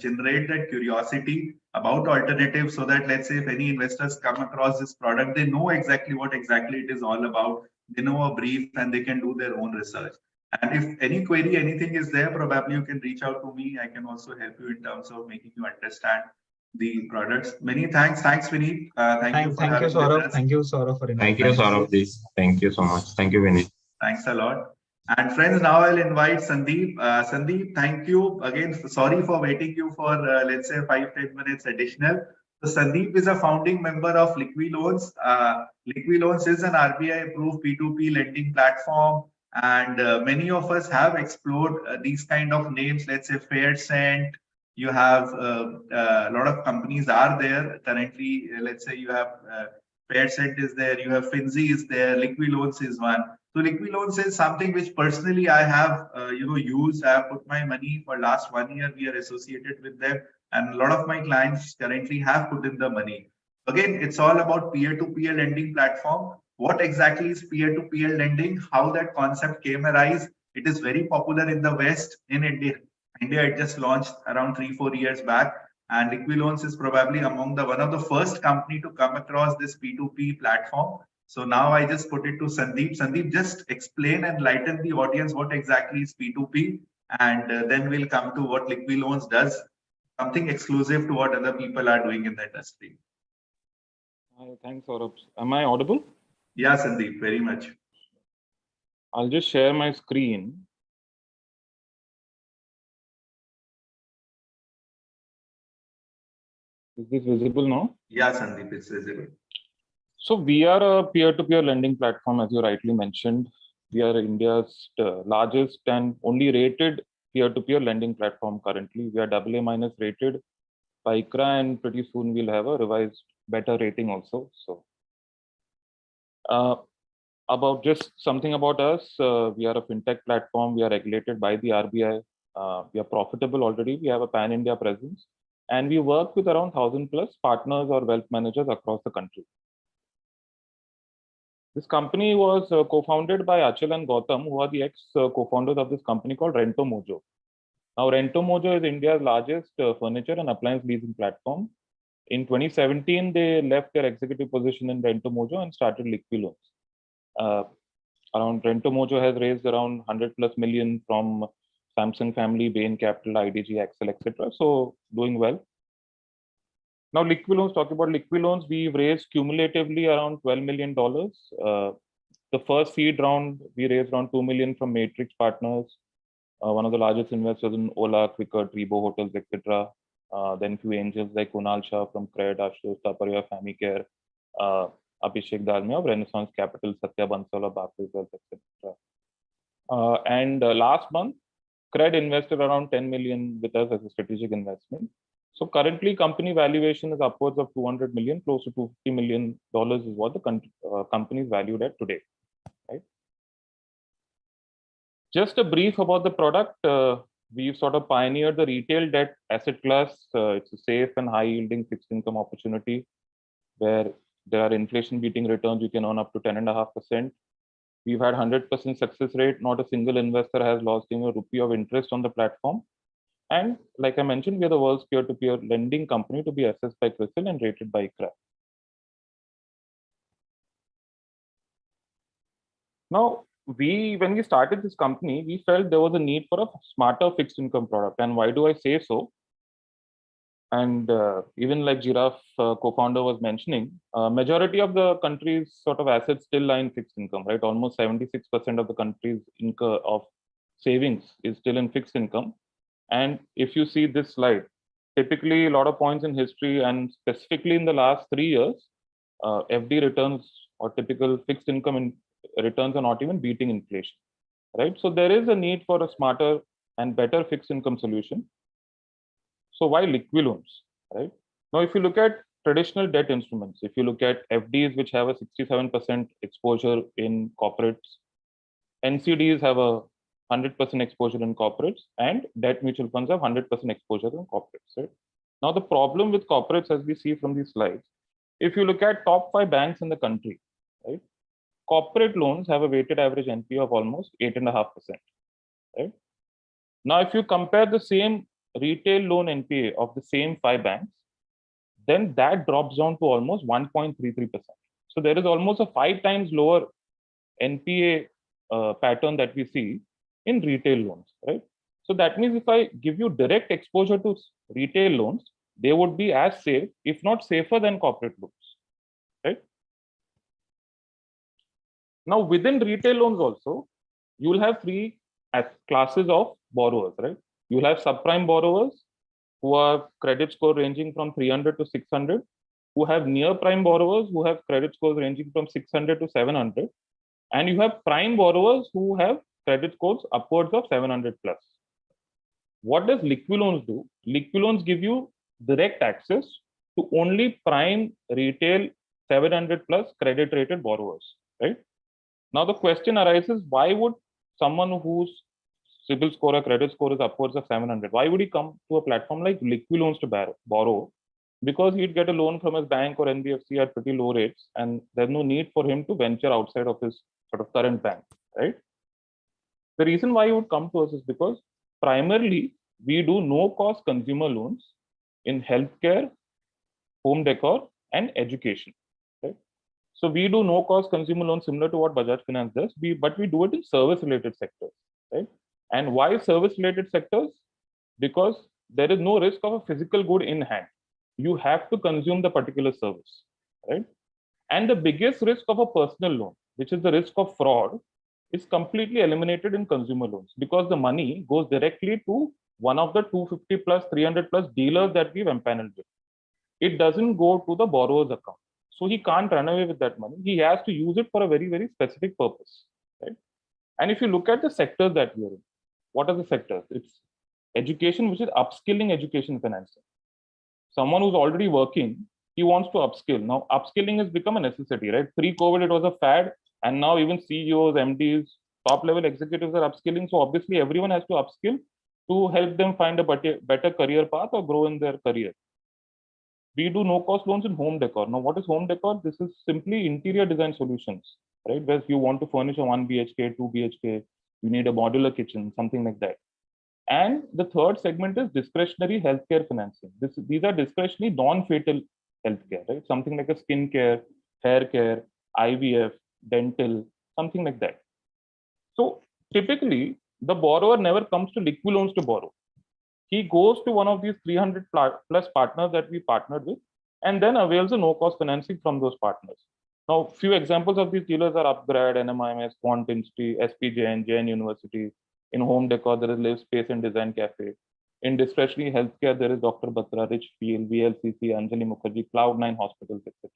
generate that curiosity about alternatives, so that let's say if any investors come across this product, they know exactly what exactly it is all about. They know a brief and they can do their own research. And if any query, anything is there, probably you can reach out to me. I can also help you in terms of making you understand the products. Many thanks. Thanks, Vineet. Thank you for Thank you, having with Saurabh. us. Thank you, Saurabh, for Thank you, inviting Thank us. you. Saurabh. Thank you so much. Thank you, Vineet. Thanks a lot. And friends, now I'll invite Sandeep. Sandeep, thank you again. Sorry for waiting you for let's say 5-10 minutes additional. So Sandeep is a founding member of Liqui Loans. Liqui Loans is an RBI approved P2P lending platform, and many of us have explored these kind of names. Let's say FairSend. You have a lot of companies are there currently. Let's say you have FairSend is there. You have Finzi is there. Liqui Loans is one. So Liqui Loans is something which personally I have, used. I have put my money for last 1 year. We are associated with them, and a lot of my clients currently have put in the money. Again, it's all about peer-to-peer lending platform. What exactly is peer-to-peer lending? How that concept came arise? It is very popular in the West. In India, it just launched around 3-4 years back, and Liquiloans is probably among the one of the first company to come across this P2P platform. So now I just put it to Sandeep. Sandeep, just explain and lighten the audience what exactly is P2P, and then we'll come to what Liquiloans does, something exclusive to what other people are doing in the industry. Hi, thanks, Saurabh. Am I audible? Yeah, Sandeep, very much. I'll just share my screen. Is this visible now? Yeah, Sandeep, it's visible. So we are a peer-to-peer lending platform, as you rightly mentioned. We are India's largest and only rated peer-to-peer lending platform currently. We are AA- rated by ICRA, and pretty soon we'll have a revised better rating also. So about just something about us, we are a fintech platform. We are regulated by the RBI. We are profitable already. We have a pan-India presence, and we work with around 1,000 plus partners or wealth managers across the country. This company was co-founded by Achal and Gautam, who are the ex-co-founders of this company called Rento Mojo. Now, Rento Mojo is India's largest furniture and appliance leasing platform. In 2017, they left their executive position in Rento Mojo and started Liqui Loans. Around Rento Mojo has raised around 100 plus million from Samsung family, Bain Capital, IDG, Axel, etc. So doing well. Now, Liqui Loans, talking about Liqui Loans, we've raised cumulatively around $12 million. The first seed round, we raised around 2 million from Matrix Partners, one of the largest investors in Ola, Quicker, Tribo Hotels, etc. Then few angels like Kunal Shah from Cred, Ashutosh Taparia, Famicare, Abhishek Dalmia of Renaissance Capital, Satya Bansal, Barclays Wealth, etc. And last month, Cred invested around 10 million with us as a strategic investment. So currently, company valuation is upwards of 200 million, close to $250 million is what the company is valued at today. Right? Just a brief about the product. We've sort of pioneered the retail debt asset class. It's a safe and high-yielding fixed income opportunity where there are inflation-beating returns. You can earn up to 10.5%. We've had 100% success rate. Not a single investor has lost even a rupee of interest on the platform. And like I mentioned, we are the world's peer-to-peer lending company to be assessed by CRISIL and rated by ICRA. Now, when we started this company, we felt there was a need for a smarter fixed income product. And why do I say so? And even like Giraffe co-founder was mentioning, majority of the country's sort of assets still lie in fixed income, right? Almost 76% of the country's income of savings is still in fixed income. And if you see this slide, typically a lot of points in history and specifically in the last 3 years, FD returns or typical fixed income returns are not even beating inflation, right? So there is a need for a smarter and better fixed income solution. So why liquid loans, right? Now, if you look at traditional debt instruments, if you look at FDs, which have a 67% exposure in corporates, NCDs have a 100% exposure in corporates, and debt mutual funds have 100% exposure in corporates, right? Now, the problem with corporates, as we see from these slides, if you look at top 5 banks in the country, right, corporate loans have a weighted average NPA of almost 8.5%, right? Now, if you compare the same retail loan NPA of the same 5 banks, then that drops down to almost 1.33%. So there is almost a 5 times lower NPA pattern that we see in retail loans, right? So that means if I give you direct exposure to retail loans, they would be as safe, if not safer than corporate loans, right? Now, within retail loans also, you will have 3 classes of borrowers, right? You will have subprime borrowers who have credit score ranging from 300 to 600, who have near prime borrowers who have credit scores ranging from 600 to 700, and you have prime borrowers who have credit scores upwards of 700 plus. What does liquid loans do? Liquid loans give you direct access to only prime retail 700 plus credit rated borrowers, right? Now the question arises, why would someone whose CIBIL score or credit score is upwards of 700, why would he come to a platform like liquid loans to borrow? Because he'd get a loan from his bank or NBFC at pretty low rates, and there's no need for him to venture outside of his sort of current bank, right? The reason why he would come to us is because primarily we do no-cost consumer loans in healthcare, home decor, and education, right? So we do no-cost consumer loans similar to what Bajaj Finance does, but we do it in service-related sectors, right? And why service-related sectors? Because there is no risk of a physical good in hand. You have to consume the particular service, right? And the biggest risk of a personal loan, which is the risk of fraud, is completely eliminated in consumer loans because the money goes directly to one of the 250 plus, 300 plus dealers that we've empaneled with. It doesn't go to the borrower's account. So he can't run away with that money. He has to use it for a very, very specific purpose, right? And if you look at the sectors that we're in, what are the sectors? It's education, which is upskilling education financing. Someone who's already working, he wants to upskill. Now, upskilling has become a necessity, right? Pre-COVID, it was a fad. And now even CEOs, MDs, top-level executives are upskilling. So obviously, everyone has to upskill to help them find a better career path or grow in their career. We do no-cost loans in home decor. Now, what is home decor? This is simply interior design solutions, right? Where you want to furnish a 1 BHK, 2 BHK, you need a modular kitchen, something like that. And the third segment is discretionary healthcare financing. These are discretionary non-fatal healthcare, right? Something like a skin care, hair care, IVF, dental, something like that. So typically, the borrower never comes to liquid loans to borrow. He goes to one of these 300 plus partners that we partnered with, and then avails a no-cost financing from those partners. Now, few examples of these dealers are Upgrade, NMIMS, Quant Institute, SPJN, Jain University. In home decor, there is Live Space and Design Cafe. In discretionary healthcare, there is Dr. Batra, Richfield, VLCC, Anjali Mukherjee, Cloud9 Hospitals, etc.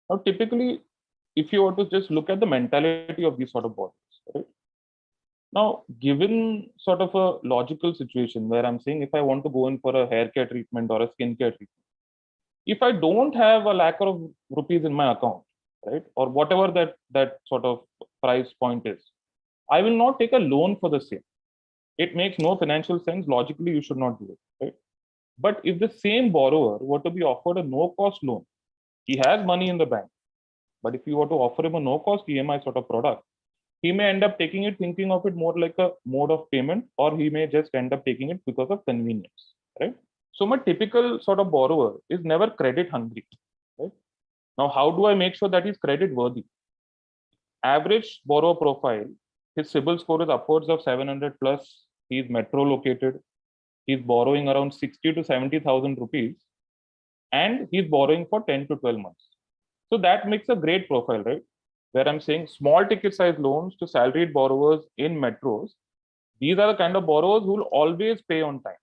Now, typically, if you were to just look at the mentality of these sort of borrowers, right? Now, given sort of a logical situation where I'm saying if I want to go in for a hair care treatment or a skin care treatment, if I don't have a lakh of rupees in my account, right, or whatever that sort of price point is, I will not take a loan for the same. It makes no financial sense. Logically, you should not do it, right? But if the same borrower were to be offered a no-cost loan, he has money in the bank. But if you were to offer him a no-cost EMI sort of product, he may end up taking it, thinking of it more like a mode of payment, or he may just end up taking it because of convenience, right? So my typical sort of borrower is never credit hungry, right? Now, how do I make sure that he's credit worthy? Average borrower profile, his CIBIL score is upwards of 700 plus. He's metro located. He's borrowing around 60 to 70,000 rupees, and he's borrowing for 10 to 12 months. So that makes a great profile, right? Where I'm saying small ticket size loans to salaried borrowers in metros. These are the kind of borrowers who will always pay on time.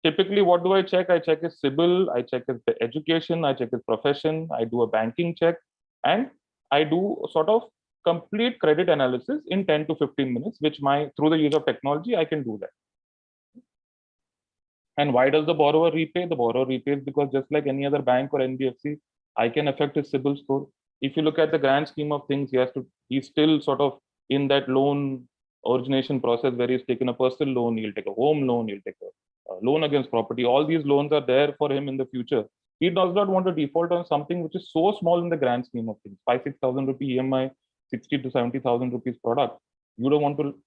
typically what do I check? I check his CIBIL, I check his education, I check his profession, I do a banking check, and I do sort of complete credit analysis in 10 to 15 minutes, which through the use of technology, I can do that. And why does the borrower repay? The borrower repays because just like any other bank or NBFC, I can affect his CIBIL score. If you look at the grand scheme of things, he's still sort of in that loan origination process where he's taken a personal loan, he'll take a home loan, he'll take a loan against property. All these loans are there for him in the future. He does not want to default on something which is so small in the grand scheme of things. 5,000-6,000 rupee EMI, 60 to 70,000 rupees product. You don't want to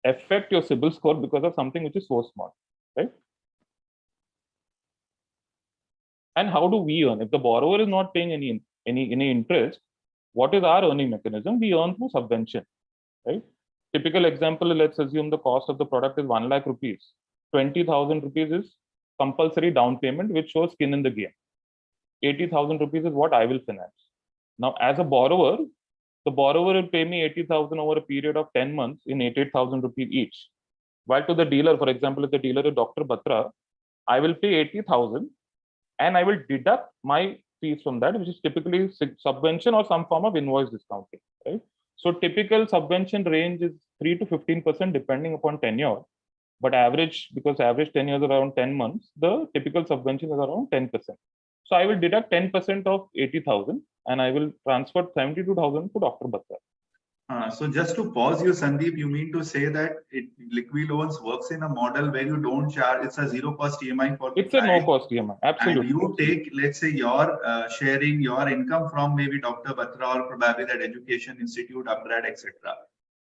affect your CIBIL score because of something which is so small, right? And how do we earn? If the borrower is not paying any interest, what is our earning mechanism? We earn through subvention, right? Typical example, let's assume the cost of the product is 1 lakh rupees. 20,000 rupees is compulsory down payment, which shows skin in the game. 80,000 rupees is what I will finance. Now, as a borrower, the borrower will pay me 80,000 over a period of 10 months in 88,000 rupees each. While to the dealer, for example, if the dealer is Dr. Batra, I will pay 80,000 and I will deduct my fees from that, which is typically subvention or some form of invoice discounting, right? So typical subvention range is 3 to 15% depending upon tenure, but average, because average tenure is around 10 months, the typical subvention is around 10%. So I will deduct 10% of 80,000 and I will transfer 72,000 to Dr. Batra. So just to pause you, Sandeep, you mean to say that Liqui Loans works in a model where you don't charge, it's a zero cost EMI for the It's a no cost EMI, absolutely. And you take, let's say, your sharing your income from maybe Dr. Batra or probably that education institute, upgrade, etc.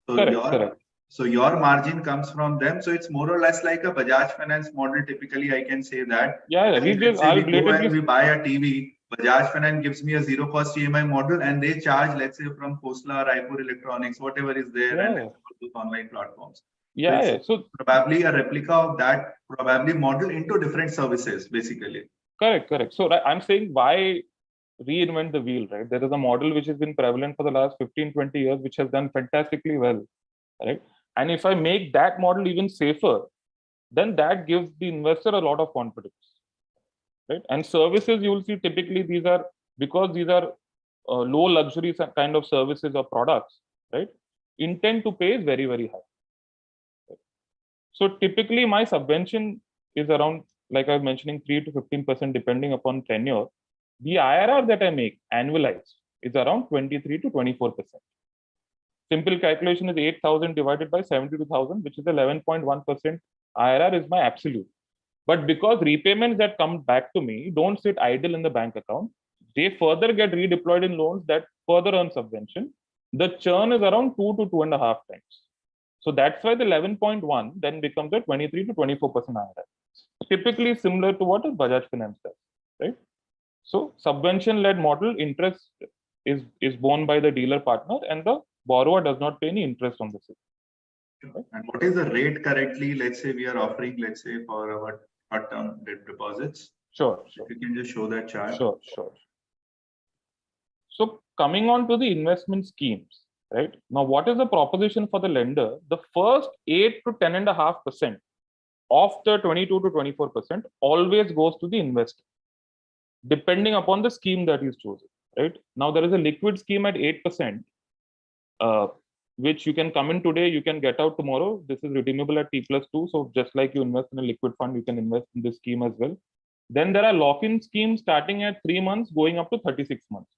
So Correct. So your margin comes from them. So it's more or less like a Bajaj Finance model. Typically, I can say that. Yeah, we buy a TV. Bajaj Finance gives me a zero cost EMI model, and they charge, let's say, from Khosla, Raipur Electronics, whatever is there, and those online platforms. So probably a replica of that probably model into different services, basically. Correct. So I'm saying, why reinvent the wheel, right? There is a model which has been prevalent for the last 15-20 years, which has done fantastically well, right? And if I make that model even safer, then that gives the investor a lot of confidence, right? And services, you will see typically these are low luxury kind of services or products, right? Intent to pay is very, very high. Right? So typically my subvention is around, like I was mentioning, 3 to 15% depending upon tenure. The IRR that I make annualized is around 23 to 24%. Simple calculation is 8,000 divided by 72,000, which is 11.1% IRR is my absolute. But because repayments that come back to me don't sit idle in the bank account, they further get redeployed in loans that further earn subvention. The churn is around 2 to 2.5 times. So that's why the 11.1 then becomes a 23 to 24% IRR. Typically similar to what Bajaj Finance does, right? So subvention-led model, interest is borne by the dealer partner and the borrower does not pay any interest on the sale. Right? And what is the rate currently, let's say, we are offering, let's say, for our short-term deposits? Sure. If you can just show that chart. Sure. So coming on to the investment schemes, right? Now, what is the proposition for the lender? The first 8 to 10.5% of the 22 to 24% always goes to the investor, depending upon the scheme that he's chosen, right? Now, there is a liquid scheme at 8%, which you can come in today, you can get out tomorrow. This is redeemable at T+2. So just like you invest in a liquid fund, you can invest in this scheme as well. Then there are lock-in schemes starting at 3 months, going up to 36 months.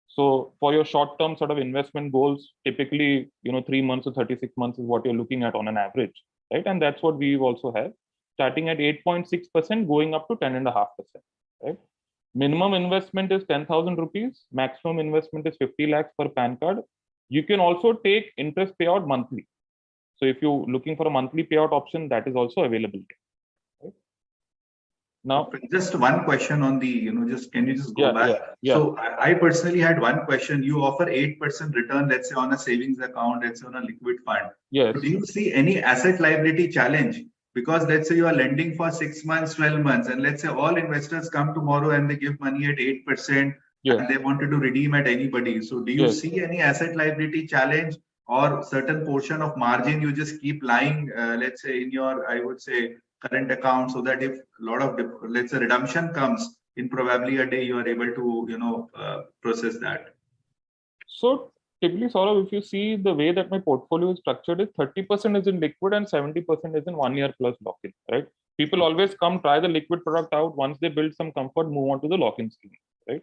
So for your short-term sort of investment goals, typically, 3 months to 36 months is what you're looking at on an average, right? And that's what we also have, starting at 8.6%, going up to 10.5%, right? Minimum investment is 10,000 rupees. Maximum investment is 50 lakhs per PAN card. You can also take interest payout monthly. So if you're looking for a monthly payout option, that is also available. Right? Now, just one question on the, can you just go back? Yeah. So I personally had one question. You offer 8% return, let's say on a savings account, let's say on a liquid fund. Yes. So do you see any asset liability challenge? Because let's say you are lending for 6 months, 12 months, and let's say all investors come tomorrow and they give money at 8%. And they wanted to redeem at anybody. So do you see any asset liability challenge or certain portion of margin you just keep lying, let's say in your, I would say, current account, so that if a lot of, let's say, redemption comes in probably a day, you are able to, process that? So typically, Saurabh, if you see the way that my portfolio is structured, is 30% is in liquid and 70% is in 1 year plus lock-in, right? People always come, try the liquid product out. Once they build some comfort, move on to the lock-in scheme, right?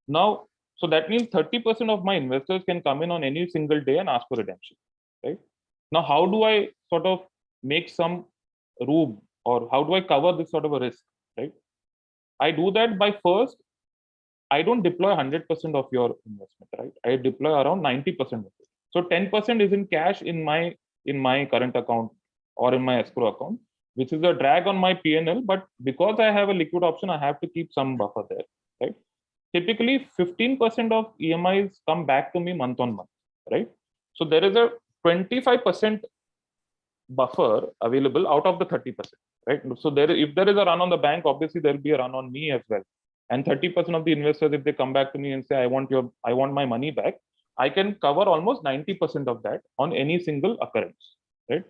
Now, so that means 30% of my investors can come in on any single day and ask for redemption, right? Now, how do I sort of make some room, or how do I cover this sort of a risk, right? I do that by first, I don't deploy 100% of your investment, right? I deploy around 90% of it. So 10% is in cash in my current account or in my escrow account, which is a drag on my P&L. But because I have a liquid option, I have to keep some buffer there, right? Typically, 15% of EMIs come back to me month on month, right? So there is a 25% buffer available out of the 30%, right? So if there is a run on the bank, obviously there will be a run on me as well. And 30% of the investors, if they come back to me and say, I want my money back, I can cover almost 90% of that on any single occurrence, right?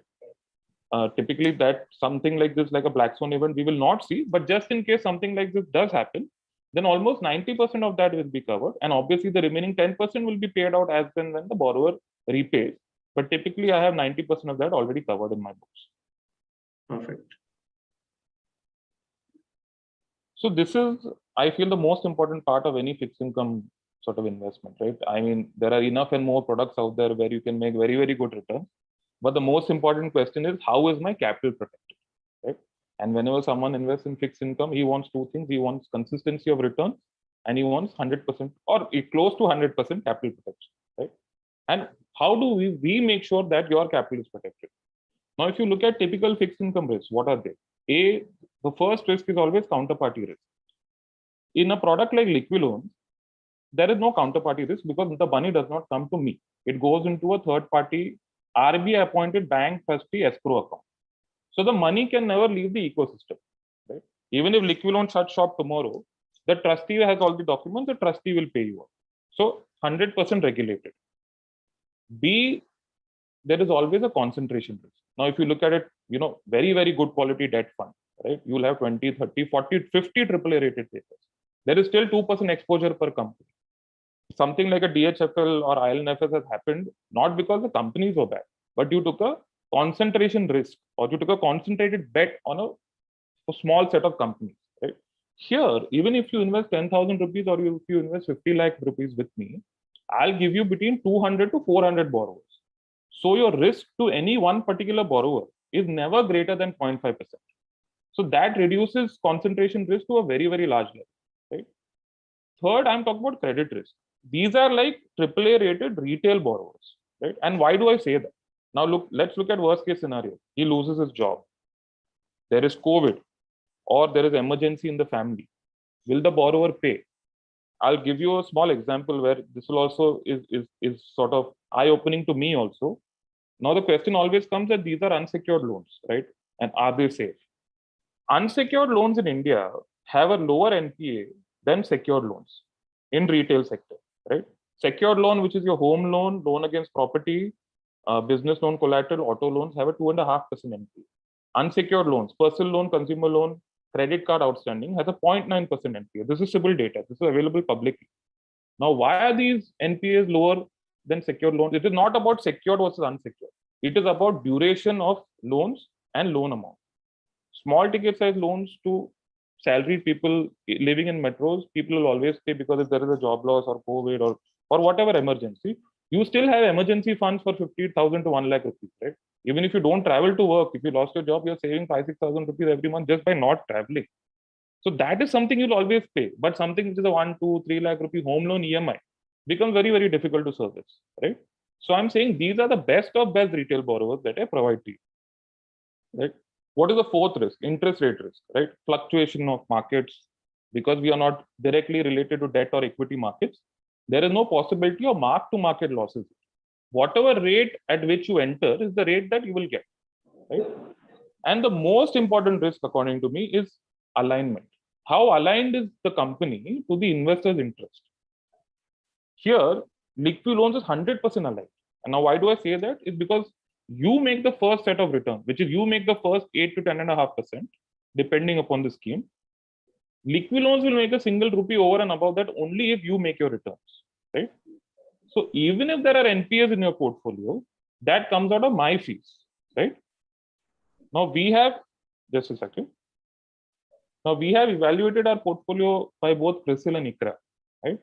Typically, that something like this, like a black swan event, we will not see. But just in case something like this does happen, then almost 90% of that will be covered. And obviously, the remaining 10% will be paid out as when the borrower repays. But typically, I have 90% of that already covered in my books. Perfect. So this is, I feel, the most important part of any fixed income sort of investment, right? I mean, there are enough and more products out there where you can make very, very good returns. But the most important question is, how is my capital protected, right? And whenever someone invests in fixed income, he wants two things. He wants consistency of returns, and he wants 100% or close to 100% capital protection, right? And how do we make sure that your capital is protected? Now, if you look at typical fixed income risks, what are they? The first risk is always counterparty risk. In a product like liquid loans, there is no counterparty risk because the money does not come to me. It goes into a third party RBI appointed bank trustee escrow account. So the money can never leave the ecosystem, right? Even if liquid loan shuts shop tomorrow, the trustee has all the documents, the trustee will pay you off. So 100% regulated. B, there is always a concentration risk. Now, if you look at it, very, very good quality debt fund, right? You'll have 20, 30, 40, 50 AAA rated papers. There is still 2% exposure per company. Something like a DHFL or ILNFS has happened, not because the companies were bad, but you took a concentration risk, or you took a concentrated bet on a small set of companies, right? Here, even if you invest 10,000 rupees or if you invest 50 lakh rupees with me, I'll give you between 200 to 400 borrowers. So your risk to any one particular borrower is never greater than 0.5%. So that reduces concentration risk to a very, very large level, right? Third, I'm talking about credit risk. These are like AAA rated retail borrowers, right? And why do I say that? Now let's look at worst case scenario. He loses his job. There is COVID, or there is emergency in the family. Will the borrower pay? I'll give you a small example where this will also is sort of eye-opening to me also. Now the question always comes that these are unsecured loans, right? And are they safe? Unsecured loans in India have a lower NPA than secured loans in retail sector, right? Secured loan, which is your home loan, loan against property, business loan, collateral, auto loans, have a 2.5% NPA. Unsecured loans, personal loan, consumer loan, credit card outstanding has a 0.9% NPA. This is CIBIL data. This is available publicly. Now, why are these NPAs lower than secured loans? It is not about secured versus unsecured. It is about duration of loans and loan amount. Small ticket size loans to salaried people living in metros, people will always pay because if there is a job loss or COVID or whatever emergency, you still have emergency funds for 50,000 to 1 lakh rupees, right? Even if you don't travel to work, if you lost your job, you're saving 5,000-6,000 rupees every month just by not traveling. So that is something you'll always pay. But something which is a 1, 2, 3 lakh rupee home loan EMI becomes very, very difficult to service, right? So I'm saying these are the best of best retail borrowers that I provide to you, right? What is the fourth risk? Interest rate risk, right? Fluctuation of markets. Because we are not directly related to debt or equity markets, there is no possibility of mark-to-market losses. Whatever rate at which you enter is the rate that you will get, right? And the most important risk, according to me, is alignment. How aligned is the company to the investor's interest? Here, liquid loans is 100% aligned. And now, why do I say that? It's because you make the first set of return, which is you make the first 8 to 10.5%, depending upon the scheme. Liquid loans will make a single rupee over and above that only if you make your returns, right? So even if there are NPAs in your portfolio, that comes out of my fees, right? Now we have, just a second. Now we have evaluated our portfolio by both CRISIL and ICRA, right?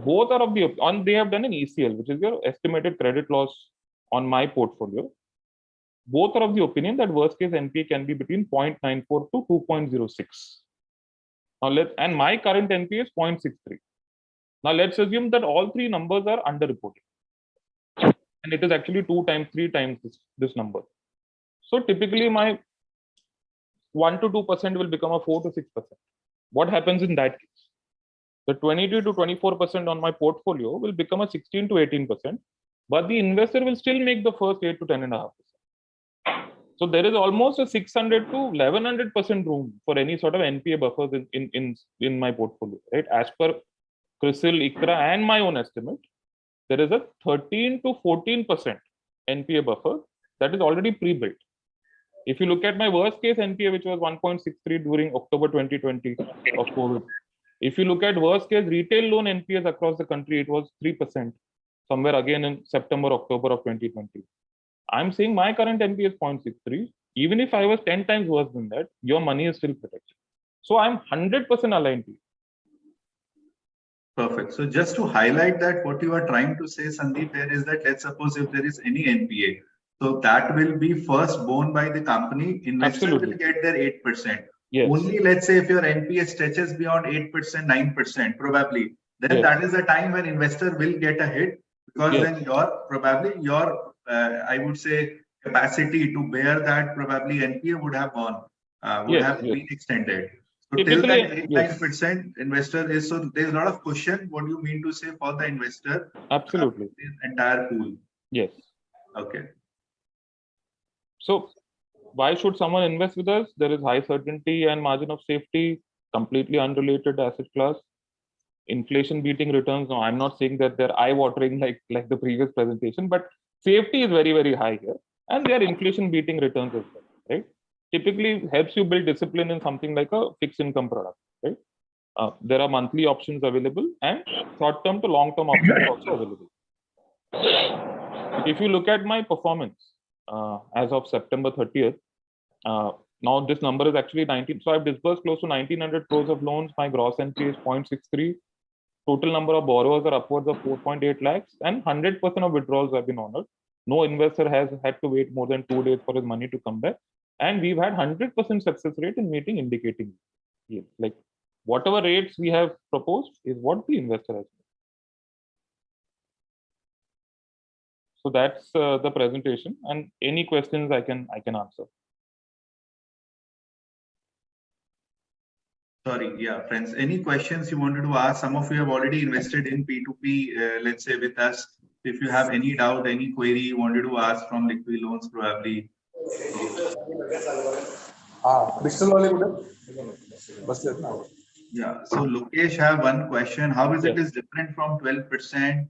Both are of the, they have done an ECL, which is your estimated credit loss on my portfolio. Both are of the opinion that worst case NPA can be between 0.94 to 2.06. Now and my current NPA is 0.63. Now let's assume that all three numbers are underreported. And it is actually 2 times, 3 times this number. So typically my 1 to 2% will become a 4 to 6%. What happens in that case? The 22 to 24% on my portfolio will become a 16 to 18%, but the investor will still make the first 8 to 10.5%. So there is almost a 600 to 1100% room for any sort of NPA buffers in my portfolio, right? As per CRISIL, ICRA, and my own estimate, there is a 13 to 14% NPA buffer that is already pre-built. If you look at my worst case NPA, which was 1.63 during October 2020 of COVID, if you look at worst case retail loan NPAs across the country, it was 3%, somewhere again in September, October of 2020. I'm saying my current NPA is 0.63. Even if I was 10 times worse than that, your money is still protected. So I'm 100% aligned to you. Perfect. So just to highlight that, what you are trying to say, Sandeep, here is that let's suppose if there is any NPA, so that will be first borne by the company. Investor Absolutely. will get their 8%. Yes. Only let's say if your NPA stretches beyond 8%, 9%, probably, then Yes. that is the time when investor will get a hit, because Yes. then your I would say capacity to bear that probably NPA would have gone, would Yes, have yes. been extended. So Typically, till that 8, yes. 9% investor is, so there's a lot of cushion. What do you mean to say for the investor? Absolutely. This entire pool. Yes. Okay. So why should someone invest with us? There is high certainty and margin of safety, completely unrelated asset class. Inflation beating returns. No, I'm not saying that they're eye-watering like the previous presentation, but safety is very, very high here. And they are inflation beating returns as well, right? Typically helps you build discipline in something like a fixed income product, right? There are monthly options available and short-term to long-term options are also available. If you look at my performance as of September 30th, now this number is actually 19. So I've disbursed close to 1900 crores of loans. My gross NPA is 0.63. Total number of borrowers are upwards of 4.8 lakhs and 100% of withdrawals have been honored. No investor has had to wait more than 2 days for his money to come back. And we've had 100% success rate in meeting indicating yield. Like whatever rates we have proposed is what the investor has made. So that's the presentation, and any questions I can answer. Sorry, yeah, friends, any questions you wanted to ask? Some of you have already invested in P2P, let's say with us. If you have any doubt, any query you wanted to ask from liquid loans, probably. Yeah, so Lokesh have one question. How is it is different from 12%?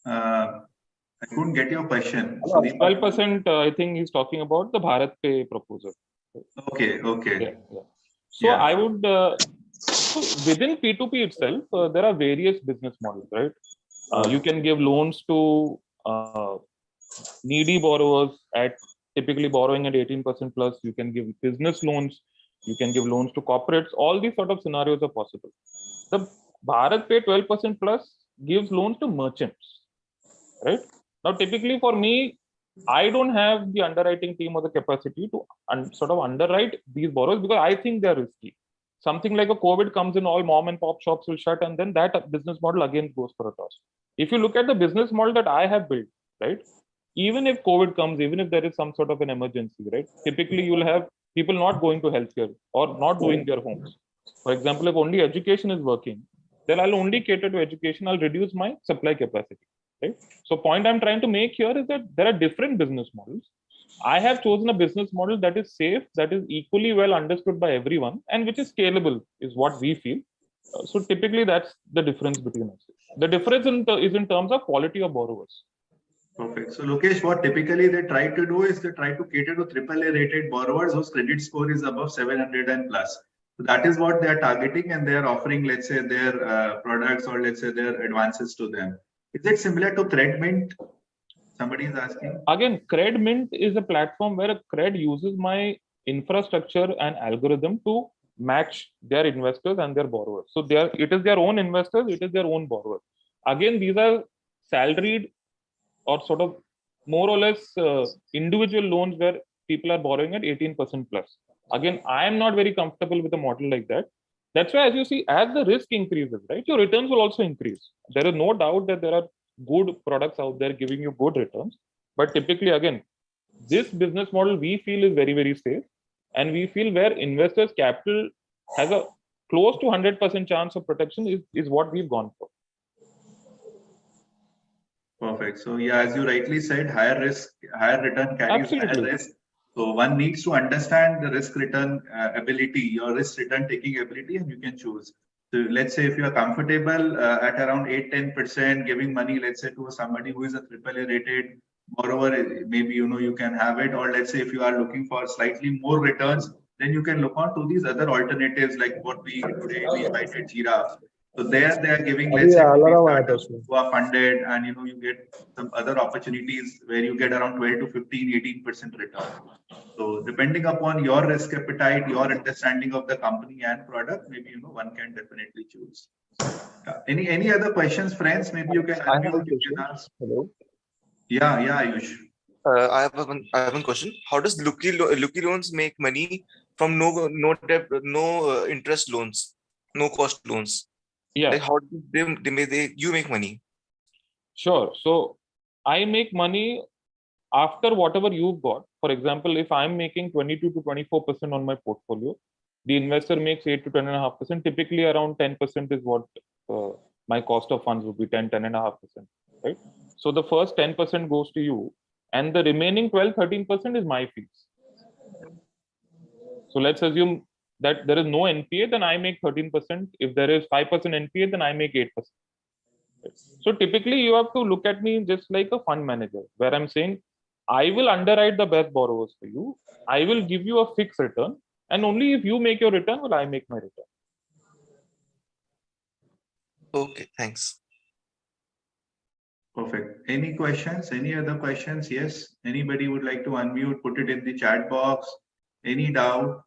I couldn't get your question. 12%, I think he's talking about the Bharat Pay proposal. Okay, okay. Yeah, yeah. So I would, so within P2P itself, there are various business models, right? You can give loans to needy borrowers at typically borrowing at 18% plus. You can give business loans. You can give loans to corporates. All these sort of scenarios are possible. The Bharat Pay 12% plus gives loans to merchants, right? Now, typically for me, I don't have the underwriting team or the capacity to sort of underwrite these borrowers because I think they're risky. Something like a COVID comes in, all mom and pop shops will shut, and then that business model again goes for a toss. If you look at the business model that I have built, right, even if COVID comes, even if there is some sort of an emergency, right, typically you'll have people not going to healthcare or not doing their homes. For example, if only education is working, then I'll only cater to education. I'll reduce my supply capacity, right? So point I'm trying to make here is that there are different business models. I have chosen a business model that is safe, that is equally well understood by everyone, and which is scalable, is what we feel. So typically, that's the difference between us. The difference is in terms of quality of borrowers. Perfect. So Lokesh, what typically they try to do is they try to cater to AAA rated borrowers whose credit score is above 700 and plus. So that is what they are targeting, and they are offering, let's say, their products or let's say their advances to them. Is it similar to Credmint? Somebody is asking. Again, Credmint is a platform where Cred uses my infrastructure and algorithm to match their investors and their borrowers. So it is their own investors, it is their own borrowers. Again, these are salaried or sort of more or less individual loans where people are borrowing at 18% plus. Again, I am not very comfortable with a model like that. That's why, as you see, as the risk increases, right, your returns will also increase. There is no doubt that there are good products out there giving you good returns. But typically, again, this business model we feel is very, very safe. And we feel where investors' capital has a close to 100% chance of protection is what we've gone for. Perfect. So yeah, as you rightly said, higher risk, higher return carries higher risk. So one needs to understand the risk return ability, your risk return taking ability, and you can choose. So let's say if you are comfortable at around 8-10% giving money, let's say to somebody who is a AAA rated borrower, maybe you can have it. Or let's say if you are looking for slightly more returns, then you can look on to these other alternatives like what we invited Giraffe. So there they are giving, let's say, startups who are funded, and you get some other opportunities where you get around 12 to 15, 18% return. So depending upon your risk appetite, your understanding of the company and product, maybe one can definitely choose. Any other questions, friends? Maybe you can unmute, you can ask. Hello. Yeah, Ayush. I have one question. How does Lookie loans make money from no debt, no interest loans, no cost loans? Yeah. Like how do you make money? Sure. So I make money after whatever you've got. For example, if I'm making 22 to 24% on my portfolio, the investor makes 8 to 10.5%. Typically, around 10% is what my cost of funds would be, 10.5%. Right. So the first 10% goes to you, and the remaining 12-13% is my fees. So let's assume that there is no NPA, then I make 13%. If there is 5% NPA, then I make 8%. So typically, you have to look at me just like a fund manager, where I'm saying, I will underwrite the best borrowers for you. I will give you a fixed return, and only if you make your return will I make my return. Okay, thanks. Perfect. Any questions? Any other questions? Yes. Anybody would like to unmute, put it in the chat box. Any doubt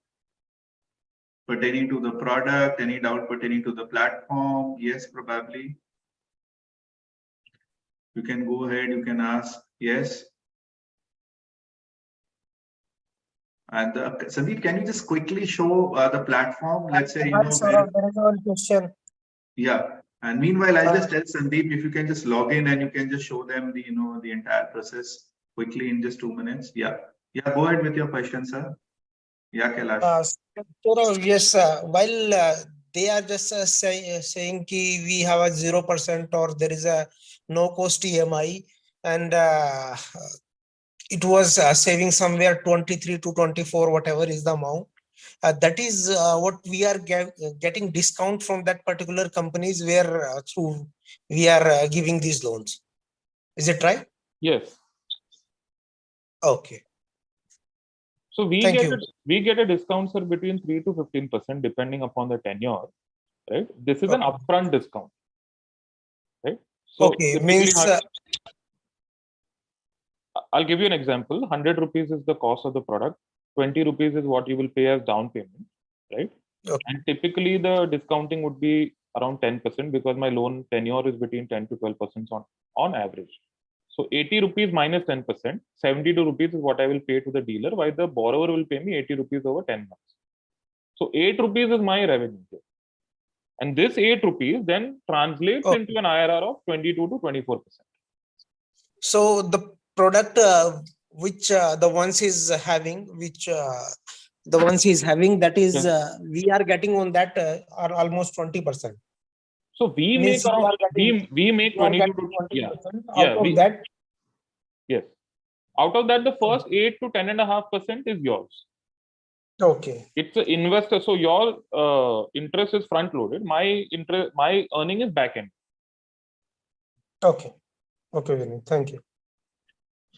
pertaining to the product? Any doubt pertaining to the platform? Yes, probably. You can go ahead. You can ask. Yes. And Sandeep, can you just quickly show the platform? Let's say, there is one question. Yeah. And meanwhile, I'll just tell Sandeep if you can just log in and you can just show them the, the entire process quickly in just 2 minutes. Yeah. Yeah. Go ahead with your question, sir. Yeah, Kailash. Yes, while they are just saying ki we have a 0% or there is a no cost EMI, and it was saving somewhere 23 to 24, whatever is the amount. That is what we are getting discount from that particular companies where through we are giving these loans. Is it right? Yes. Okay. So we get a discount, sir, between 3 to 15% depending upon the tenure, right? This is an upfront discount, right? So okay, means I'll give you an example. 100 rupees is the cost of the product. 20 rupees is what you will pay as down payment, right? Okay. And typically the discounting would be around 10% because my loan tenure is between 10 to 12% on average. So 80 rupees minus 10%, 72 rupees is what I will pay to the dealer, while the borrower will pay me 80 rupees over 10 months. So 8 rupees is my revenue. And this 8 rupees then translates into an IRR of 22 to 24%. So the product which the ones is having, that is we are getting on that are almost 20%. So we make around we make 22 to 20%. That. Yes. Out of that, the first 8 to 10.5% is yours. Okay. It's an investor. So your interest is front loaded. My earning is back end. Okay. Okay, Vinny. Thank you.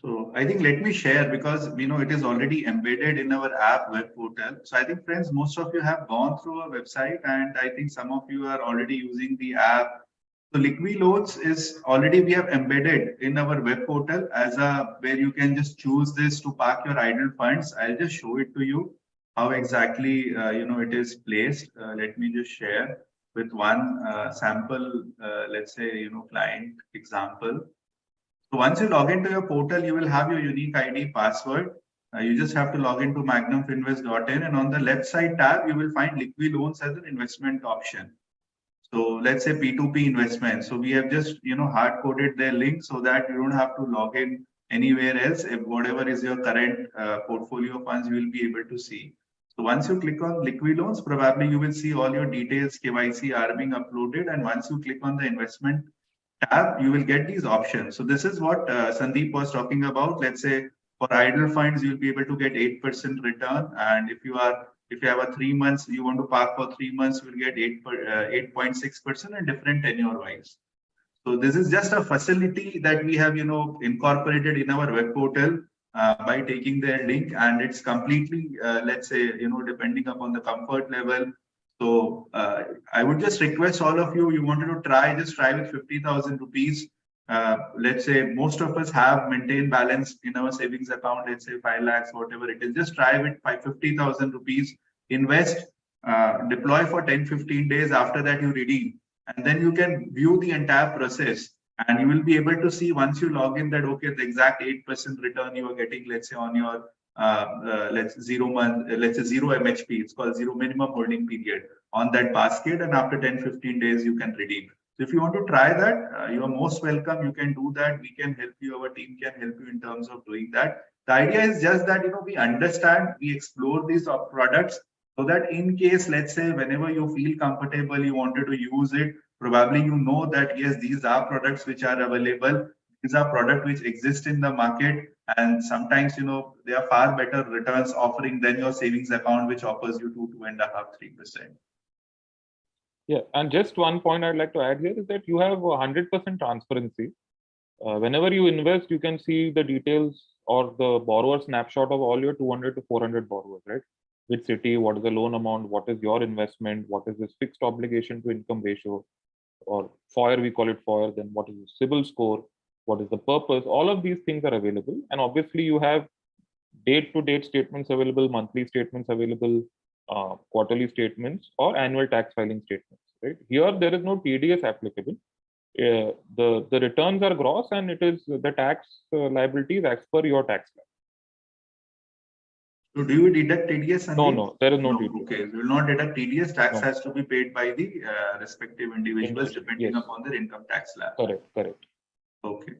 So I think let me share, because it is already embedded in our app web portal. So I think friends, most of you have gone through our website, and I think some of you are already using the app. So Liqui Loans is already, we have embedded in our web portal as a where you can just choose this to park your idle funds. I'll just show it to you how exactly it is placed. Let me just share with one sample, let's say client example. So once you log into your portal, you will have your unique ID password. You just have to log into magnumfinvest.in, and on the left side tab, you will find Liqui Loans as an investment option. So let's say P2P investment. So we have just hard coded their link so that you don't have to log in anywhere else. If whatever is your current portfolio funds, you will be able to see. So once you click on Liqui Loans, probably you will see all your details, KYC are being uploaded, and once you click on the investment tab, you will get these options. So this is what Sandeep was talking about. Let's say for idle funds, you'll be able to get 8% return. And if you have a 3 months, you want to park for 3 months, you will get 8.6% and different tenure wise. So this is just a facility that we have, incorporated in our web portal by taking their link, and it's completely, let's say, depending upon the comfort level. So I would just request all of you, wanted to try, just try with 50,000 rupees. Let's say most of us have maintained balance in our savings account, let's say 5 lakhs, whatever it is, just try with 50,000 rupees, invest, deploy for 10-15 days. After that, you redeem. And then you can view the entire process, and you will be able to see once you log in that, okay, the exact 8% return you are getting, let's say on your let's say 0 MHP, it's called zero minimum holding period on that basket, and after 10-15 days you can redeem. So if you want to try that, you are most welcome. You can do that. We can help you. Our team can help you in terms of doing that. The idea is just that we understand, we explore these products, so that in case, let's say, whenever you feel comfortable, you wanted to use it, probably that yes, these are products which are available. These are products which exist in the market, and sometimes they are far better returns offering than your savings account, which offers you 2.5-3%. Yeah, and just one point I'd like to add here is that you have 100% transparency. Whenever you invest, you can see the details or the borrower snapshot of all your 200 to 400 borrowers, right? Which city, what is the loan amount, what is your investment, what is this fixed obligation to income ratio, or FOIR, we call it FOIR, then what is the CIBIL score, what is the purpose, all of these things are available. And obviously you have date-to-date statements available, monthly statements available, quarterly statements, or annual tax filing statements, right? Here, there is no TDS applicable. The returns are gross, and it is the tax liabilities as per your tax plan. So do you deduct TDS? No, there is no TDS. Okay, we will not deduct TDS. Tax has to be paid by the respective individuals depending upon their income tax slab. Correct. Okay,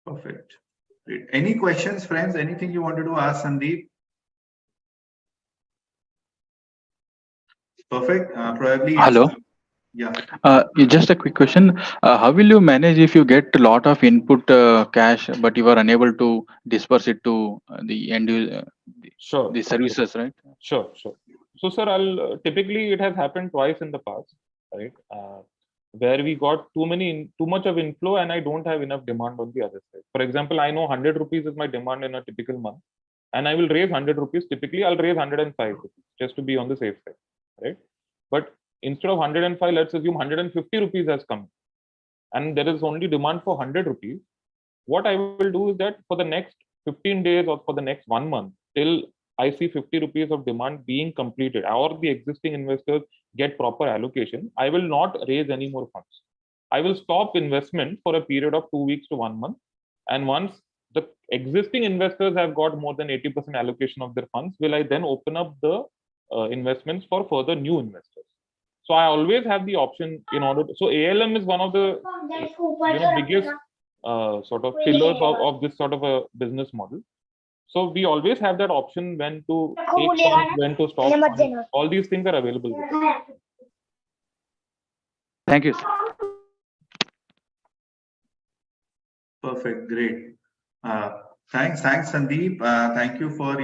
perfect. Great. Any questions, friends? Anything you wanted to ask Sandeep? Perfect. Probably. Hello. Yeah. Just a quick question. How will you manage if you get a lot of input cash, but you are unable to disperse it to the end user, the services, right? Sure. So, sir, typically it has happened twice in the past, right? Where we got too much of inflow, and I don't have enough demand on the other side. For example, I know 100 rupees is my demand in a typical month, and I will raise 100 rupees. Typically, I'll raise 105 rupees just to be on the safe side, right? But instead of 105, let's assume 150 rupees has come, and there is only demand for 100 rupees. What I will do is that for the next 15 days or for the next 1 month, till I see 50 rupees of demand being completed, or the existing investors get proper allocation, I will not raise any more funds. I will stop investment for a period of 2 weeks to 1 month. And once the existing investors have got more than 80% allocation of their funds, will I then open up the investments for further new investors. So I always have the option in order to, so ALM is one of the biggest sort of pillars of this sort of a business model. So we always have that option when to take funds, when to stop funds. All these things are available. Thank you. Perfect. Great. Thanks, Sandeep. Thank you for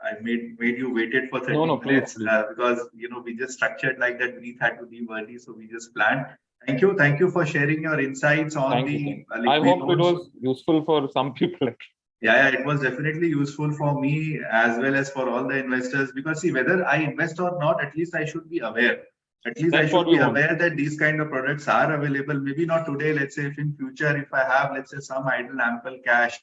I made you waited for 30 minutes please. Because we just structured like that. We had to leave early, so we just planned. Thank you for sharing your insights on Thank the you. I liquid hope it loans. was useful for some people. Yeah, it was definitely useful for me as well as for all the investors, because see, whether I invest or not, at least I should be aware. At least I That's should what be we want. aware that these kind of products are available. Maybe not today, let's say if in future, if I have, let's say some idle ample cash,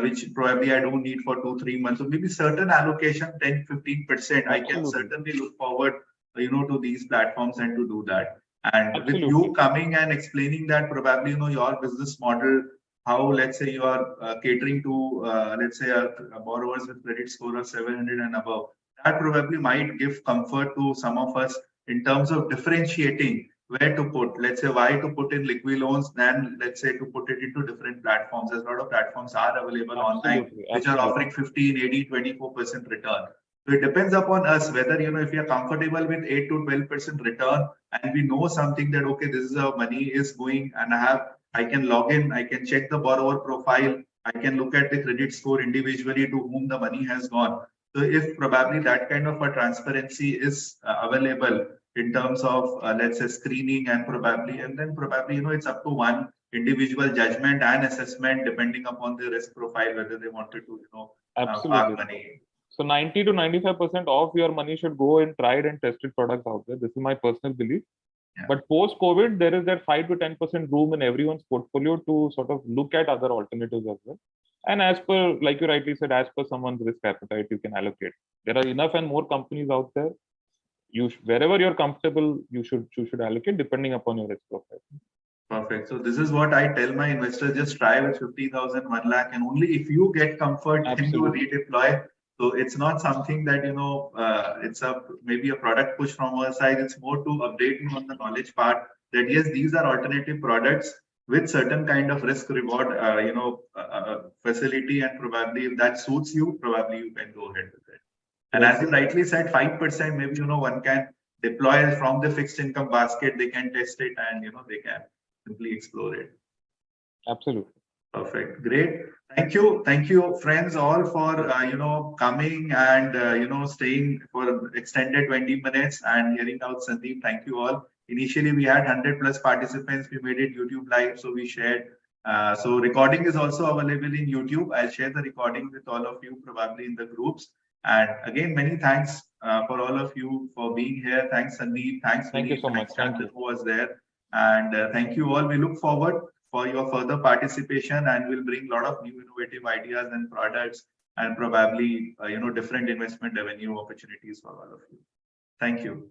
which probably I don't need for 2-3 months. So maybe certain allocation, 10-15%, I can Absolutely. certainly look forward, to these platforms and to do that. And with Absolutely. you coming and explaining that probably, your business model, how, let's say, you are catering to, let's say, borrowers with credit score of 700 and above, that probably might give comfort to some of us in terms of differentiating where to put, let's say, why to put in liquid loans than, let's say, to put it into different platforms. There's a lot of platforms are available online, which are offering 15, 18, 24% return. So it depends upon us whether, if you're comfortable with 8 to 12% return, and we know something that, okay, this is how money is going, and I can log in, I can check the borrower profile, I can look at the credit score individually to whom the money has gone. So if probably that kind of a transparency is available in terms of, let's say, screening and then probably, it's up to one individual judgment and assessment depending upon the risk profile, whether they wanted to, Absolutely. park money. So 90 to 95% of your money should go in tried and tested products out there. This is my personal belief. Yeah. But post-COVID, there is that 5 to 10% room in everyone's portfolio to sort of look at other alternatives as well. And as per, like you rightly said, as per someone's risk appetite, you can allocate. There are enough and more companies out there. Wherever you're comfortable, you should allocate depending upon your risk profile. Perfect. So this is what I tell my investors: just try with 50,000, 1 lakh, and only if you get comfort, then you redeploy. So it's not something that, it's maybe a product push from our side. It's more to update you on the knowledge part that yes, these are alternative products with certain kind of risk reward, facility, and probably if that suits you, probably you can go ahead with it. And as you rightly said, 5%, maybe, one can deploy from the fixed income basket. They can test it and, they can simply explore it. Absolutely. Perfect. Great. Thank you, friends, all for coming and staying for extended 20 minutes and hearing out Sandeep. Thank you all. Initially, we had 100+ participants. We made it YouTube live, so we shared. So recording is also available in YouTube. I'll share the recording with all of you probably in the groups. And again, many thanks for all of you for being here. Thanks, Sandeep. Thanks, thank you so much. Thank you. Who was there. And thank you all. We look forward for your further participation, and we'll bring a lot of new innovative ideas and products and probably different investment revenue opportunities for all of you. Thank you.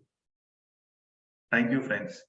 Thank you, friends.